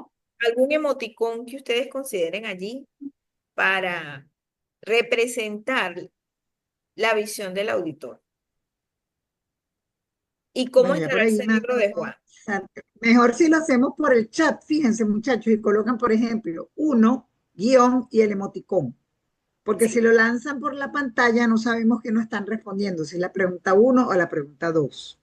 algún emoticón que ustedes consideren allí para representar la visión del auditor. ¿Y cómo Bueno, ya estará por el ahí cerebro mandó. de Juan? Mejor si lo hacemos por el chat, fíjense muchachos, y colocan, por ejemplo, uno, guión y el emoticón. Porque si Sí, lo lanzan por la pantalla, no sabemos que no están respondiendo, si es la pregunta uno o la pregunta dos.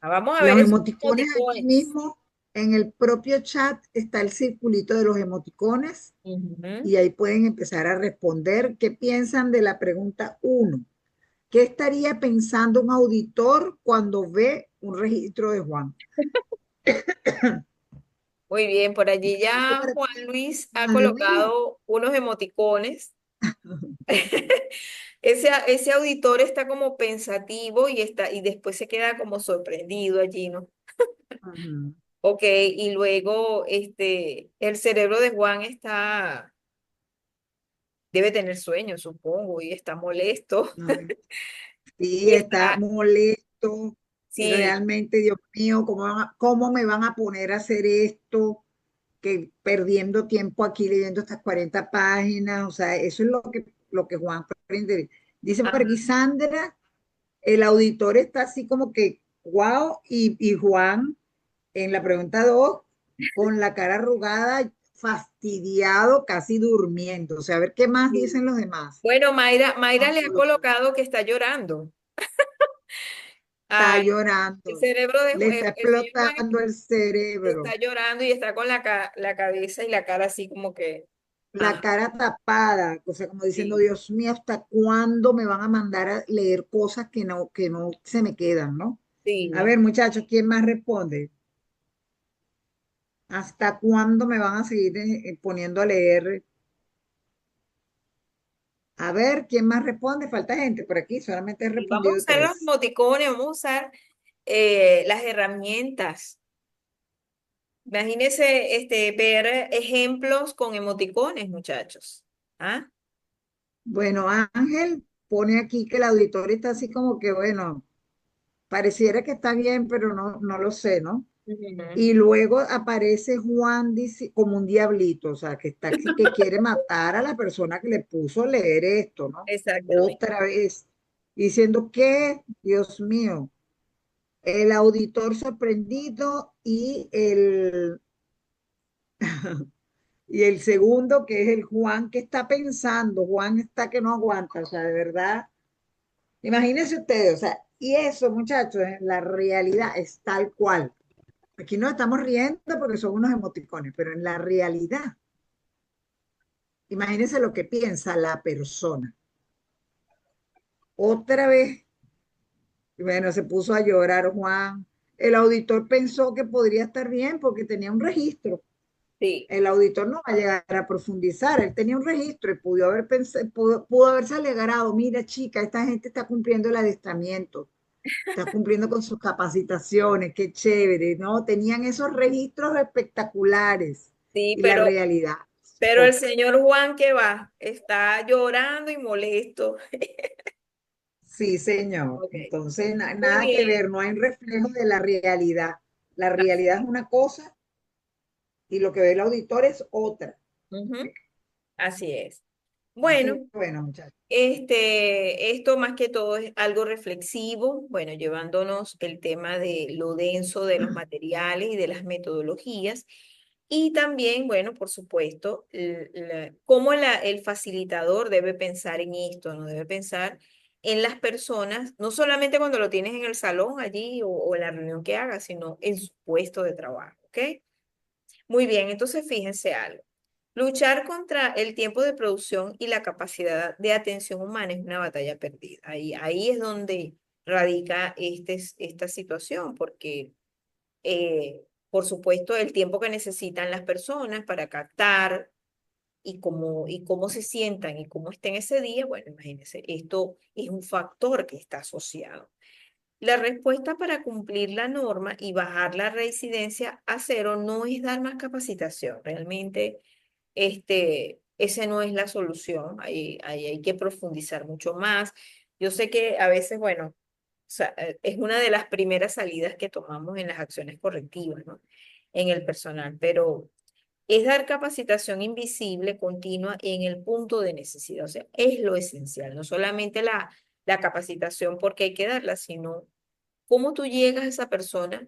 vamos a ver Los esos emoticones aquí emoticones. mismo, en el propio chat, está el circulito de los emoticones Ujú. y ahí pueden empezar a responder qué piensan de la pregunta uno. ¿Qué estaría pensando un auditor cuando ve un registro de Juan? Muy bien, por allí Listo ya para Juan Luis ha Juan Luis. colocado unos emoticones. Ese auditor está como pensativo y y después se queda como sorprendido allí, ¿no? Ujú. Ok, y luego el cerebro de Juan debe tener sueño, supongo, y está molesto. Ujú. Sí, Y está está, molesto y sí, realmente, Dios mío, ¿cómo me van a poner a hacer esto? Que perdiendo tiempo aquí leyendo estas 40 páginas, o sea, eso es lo que Juan aprende. Dice por aquí ajá, Sandra, el auditor está así como que, wow, y Juan en la pregunta 2 con la cara arrugada, fastidiado, casi durmiendo. O sea, a ver qué más sí. dicen los demás. Bueno, Mayra Vamos le a ha colocar. colocado que está llorando. Está Ay, el llorando, cerebro le está el señor Juan explotando el cerebro, está llorando y está con la cabeza y la cara así como que, la ajá, cara tapada, o sea, como diciendo, sí, Dios mío, ¿hasta cuándo me van a mandar a leer cosas que no se me quedan, ¿no? A sí. ver, muchachos, ¿quién más responde? ¿Hasta cuándo me van a seguir poniendo a leer? A ver, ¿quién más responde? Falta gente por aquí, solamente he Y vamos a respondido usar los tres. emoticones, vamos a usar las herramientas. Imagínense ver ejemplos con emoticones, muchachos. ¿Ah? Bueno, Ángel pone aquí que el auditorio está así como que, bueno, pareciera que está bien, pero no lo sé, ¿no? Ujú. Y luego aparece Juan como un diablito, o sea, que está que quiere matar a la persona que le puso a leer esto, ¿no? Exactamente. Otra vez, diciendo que, Dios mío, el auditor sorprendido y el segundo, que es el Juan que está pensando, Juan está que no aguanta, o sea, de verdad, imagínense ustedes, o sea, y eso, muchachos, en la realidad es tal cual. Aquí nos estamos riendo porque son unos emoticones, pero en la realidad, imagínense lo que piensa la persona. Otra vez, bueno, se puso a llorar Juan. El auditor pensó que podría estar bien porque tenía un registro. Sí. El auditor no va a llegar a profundizar, él tenía un registro y pudo haberse alegrado, mira chica, esta gente está cumpliendo el adiestramiento, está cumpliendo con sus capacitaciones, qué chévere, ¿no? Tenían esos registros espectaculares Sí, y la realidad es pero el otra. señor Juan que va, está llorando y molesto. Sí, señor. Ok, Entonces, muy nada que bien. ver, no hay un reflejo de la realidad. La realidad es una cosa y lo que ve el auditor es otra. Ujú, así es. Entonces, Bueno, bueno, muchachos. esto más que todo es algo reflexivo, bueno, llevándonos el tema de lo denso de los materiales y de las metodologías. Y también, bueno, por supuesto, cómo el facilitador debe pensar en esto, no debe pensar en las personas, no solamente cuando lo tienes en el salón allí o en la reunión que hagas, sino en su puesto de trabajo, ¿ok? Muy bien, entonces fíjense algo. Luchar contra el tiempo de producción y la capacidad de atención humana es una batalla perdida. Ahí es donde radica esta situación, porque, por supuesto, el tiempo que necesitan las personas para captar y cómo se sientan y cómo estén ese día, bueno, imagínense, esto es un factor que está asociado. La respuesta para cumplir la norma y bajar la reincidencia a cero no es dar más capacitación. Realmente, esa no es la solución. Ahí hay que profundizar mucho más. Yo sé que a veces, bueno, o sea, es una de las primeras salidas que tomamos en las acciones correctivas, ¿no? En el personal, pero es dar capacitación invisible continua en el punto de necesidad. O sea, es lo esencial, no solamente la capacitación porque hay que darla, sino cómo tú llegas a esa persona,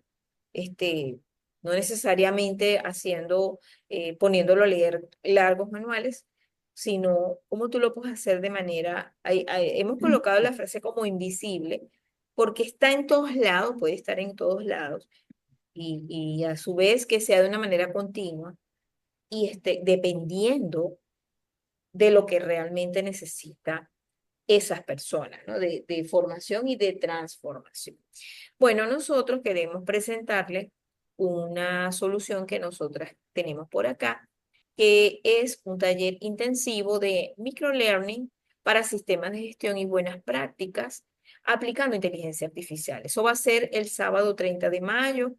no necesariamente poniéndolo a leer largos manuales, sino cómo tú lo puedes hacer de manera, hemos colocado la frase como invisible, porque está en todos lados, puede estar en todos lados, y a su vez que sea de una manera continua y dependiendo de lo que realmente necesita esas personas, ¿no? De formación y de transformación. Bueno, nosotros queremos presentarle una solución que nosotras tenemos por acá, que es un taller intensivo de microlearning para sistemas de gestión y buenas prácticas aplicando inteligencia artificial. Eso va a ser el sábado 30 de mayo.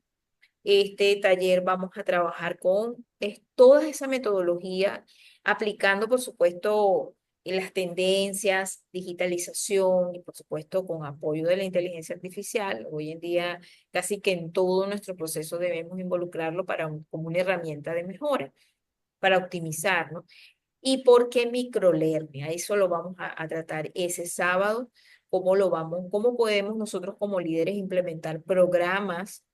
Este taller vamos a trabajar con toda esa metodología, aplicando, por supuesto, las tendencias, digitalización y, por supuesto, con apoyo de la inteligencia artificial. Hoy en día, casi que en todo nuestro proceso debemos involucrarlo como una herramienta de mejora, para optimizar, ¿no? ¿Y por qué microlearning? A eso lo vamos a tratar ese sábado. ¿Cómo podemos nosotros como líderes implementar programas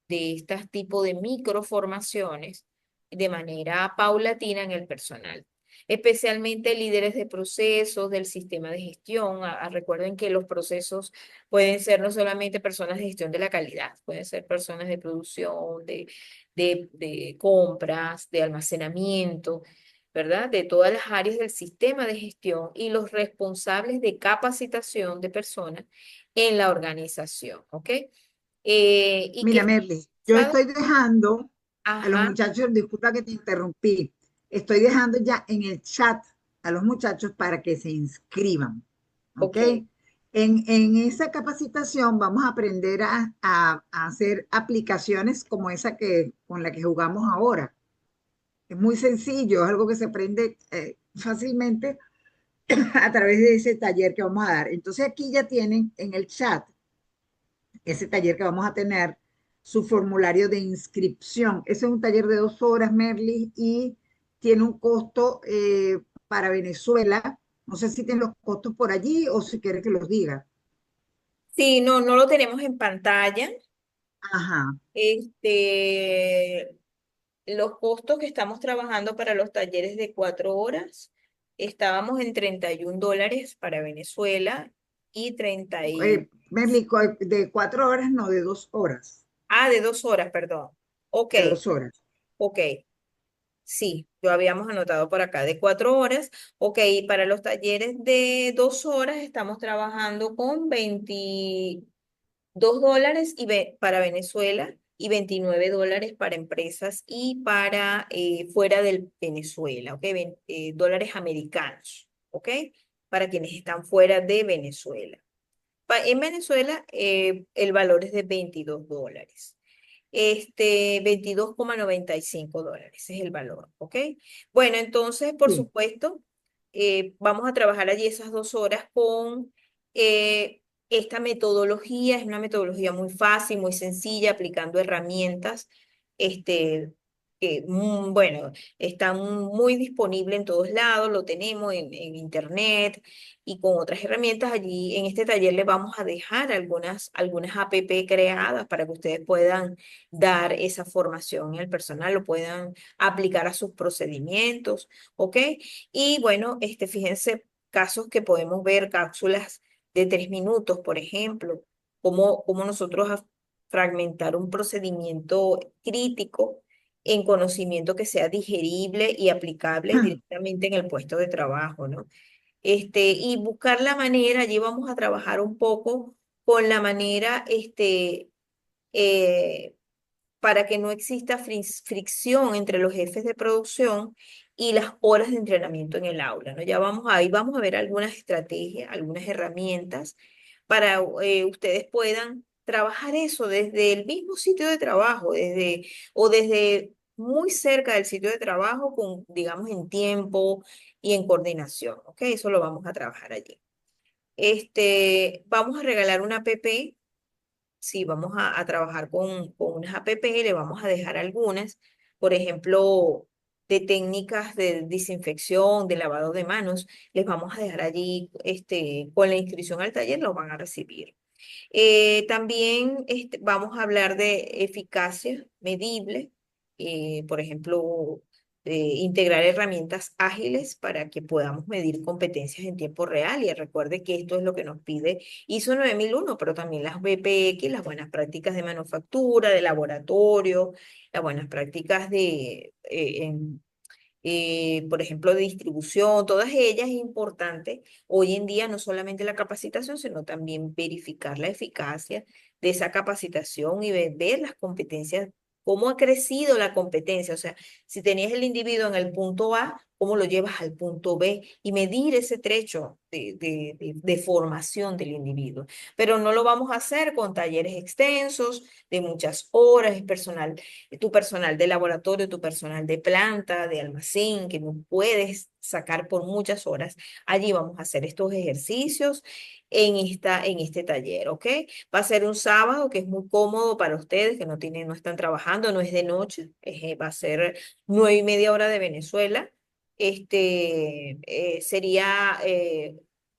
de este tipo de microformaciones de manera paulatina en el personal? Especialmente líderes de procesos, del sistema de gestión. Recuerden que los procesos pueden ser no solamente personas de gestión de la calidad, pueden ser personas de producción, de compras, de almacenamiento, ¿verdad? De todas las áreas del sistema de gestión y los responsables de capacitación de personas en la organización, ¿ok? Y Mira, que Merly, yo cada, estoy dejando a los ajá, muchachos, disculpa que te interrumpí, estoy dejando ya en el chat a los muchachos para que se inscriban, ¿ok? ok. En esa capacitación vamos a aprender a hacer aplicaciones como esa con la que jugamos ahora. Es muy sencillo, es algo que se aprende fácilmente a través de ese taller que vamos a dar. Entonces aquí ya tienen en el chat ese taller que vamos a tener, su formulario de inscripción. Ese es un taller de 2 horas, Merly, y tiene un costo para Venezuela. No sé si tiene los costos por allí o si quieres que los diga. Sí, no, no lo tenemos en pantalla. Ajá. Este, los costos que estamos trabajando para los talleres de 4 horas, estábamos en $31 para Venezuela y 30 y... Merly, de 4 horas, no, de 2 horas. Ah, de 2 horas, perdón. Ok, De 2 horas. ok. Sí, lo habíamos anotado por acá, de 4 horas. Ok, y para los talleres de 2 horas estamos trabajando con $22 para Venezuela y $29 para empresas y para fuera del Venezuela, ok, dólares americanos, ok, para quienes están fuera de Venezuela. En Venezuela el valor es de $22. 22,95 dólares, ese es el valor, ¿ok? Bueno, entonces, por Sí. supuesto, vamos a trabajar allí esas 2 horas con esta metodología. Es una metodología muy fácil, muy sencilla, aplicando herramientas, este, que, bueno, está muy disponible en todos lados, lo tenemos en internet y con otras herramientas. Allí en este taller les vamos a dejar algunas app creadas para que ustedes puedan dar esa formación en el personal, lo puedan aplicar a sus procedimientos, ¿ok? Y bueno, fíjense casos que podemos ver, cápsulas de 3 minutos, por ejemplo, cómo nosotros fragmentar un procedimiento crítico en conocimiento que sea digerible y aplicable directamente en el puesto de trabajo, ¿no? Y buscar la manera, allí vamos a trabajar un poco con la manera, eh, para que no exista fricción entre los jefes de producción y las horas de entrenamiento en el aula, ¿no? Ahí vamos a ver algunas estrategias, algunas herramientas para ustedes puedan trabajar eso desde el mismo sitio de trabajo, o desde muy cerca del sitio de trabajo, con, digamos, en tiempo y en coordinación, ¿ok? Eso lo vamos a trabajar allí. Vamos a regalar una app. Sí, vamos a trabajar con unas app, le vamos a dejar algunas, por ejemplo, de técnicas de desinfección, de lavado de manos, les vamos a dejar allí, con la inscripción al taller, los van a recibir. También vamos a hablar de eficacia medible, por ejemplo, integrar herramientas ágiles para que podamos medir competencias en tiempo real. Y recuerde que esto es lo que nos pide ISO 9001, pero también las BPX, las buenas prácticas de manufactura, de laboratorio, las buenas prácticas por ejemplo, de distribución, todas ellas es importante hoy en día no solamente la capacitación, sino también verificar la eficacia de esa capacitación y ver las competencias, cómo ha crecido la competencia. O sea, si tenías el individuo en el punto A, cómo lo llevas al punto B y medir ese trecho de formación del individuo. Pero no lo vamos a hacer con talleres extensos de muchas horas, es personal, tu personal de laboratorio, tu personal de planta, de almacén, que no puedes sacar por muchas horas. Allí vamos a hacer estos ejercicios en este taller, ¿ok? Va a ser un sábado que es muy cómodo para ustedes, que no tienen, no están trabajando, no es de noche, va a ser 9:30 hora de Venezuela. Sería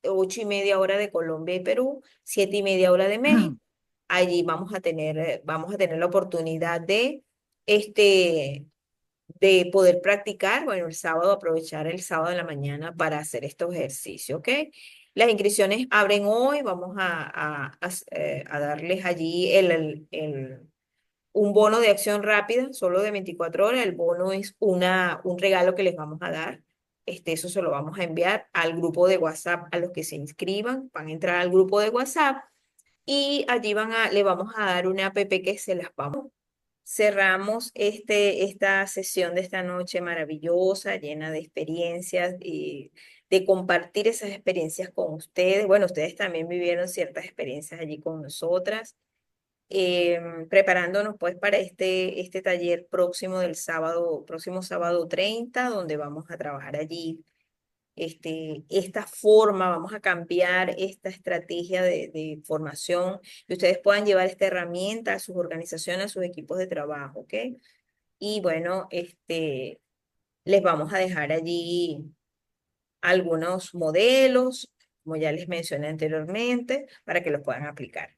8:30 hora de Colombia y Perú, 7:30 hora de México. Allí vamos a tener la oportunidad este, de poder practicar, bueno, el sábado, aprovechar el sábado en la mañana para hacer estos ejercicios, ¿ok? Las inscripciones abren hoy, vamos a darles allí un bono de acción rápida, solo de 24 horas. El bono es un regalo que les vamos a dar. Eso se lo vamos a enviar al grupo de WhatsApp a los que se inscriban. Van a entrar al grupo de WhatsApp y allí le vamos a dar una app que se las vamos. Cerramos esta sesión de esta noche maravillosa, llena de experiencias y de compartir esas experiencias con ustedes. Bueno, ustedes también vivieron ciertas experiencias allí con nosotras, preparándonos pues para este taller próximo sábado 30, donde vamos a trabajar allí esta forma, vamos a cambiar esta estrategia de formación y ustedes puedan llevar esta herramienta a sus organizaciones, a sus equipos de trabajo, ¿ok? Y bueno, les vamos a dejar allí algunos modelos, como ya les mencioné anteriormente, para que los puedan aplicar.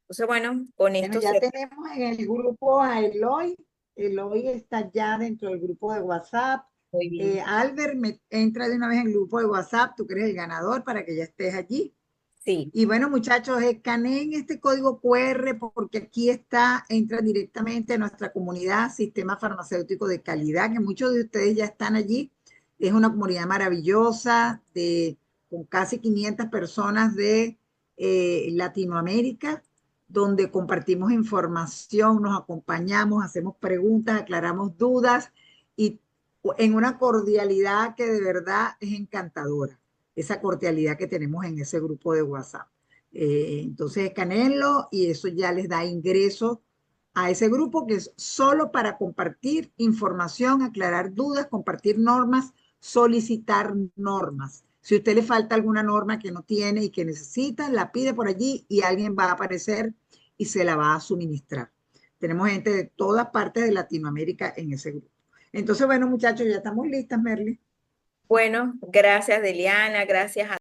Entonces, bueno, con Bueno, esto ya se... tenemos en el grupo a Eloy. Eloy está ya dentro del grupo de WhatsApp. Muy bien. Albert, entra de una vez en el grupo de WhatsApp. Tú que eres el ganador para que ya estés allí. Sí, Y bueno, muchachos, escaneen este código QR porque aquí está, entra directamente a nuestra comunidad Sistema Farmacéutico de Calidad, que muchos de ustedes ya están allí. Es una comunidad maravillosa con casi 500 personas de Latinoamérica, donde compartimos información, nos acompañamos, hacemos preguntas, aclaramos dudas y en una cordialidad que de verdad es encantadora, esa cordialidad que tenemos en ese grupo de WhatsApp. Entonces, escaneenlo y eso ya les da ingreso a ese grupo que es solo para compartir información, aclarar dudas, compartir normas, solicitar normas. Si a usted le falta alguna norma que no tiene y que necesita, la pide por allí y alguien va a aparecer y se la va a suministrar. Tenemos gente de todas partes de Latinoamérica en ese grupo. Entonces, bueno, muchachos, ya estamos listas, Merly. bueno, gracias Deliana, gracias a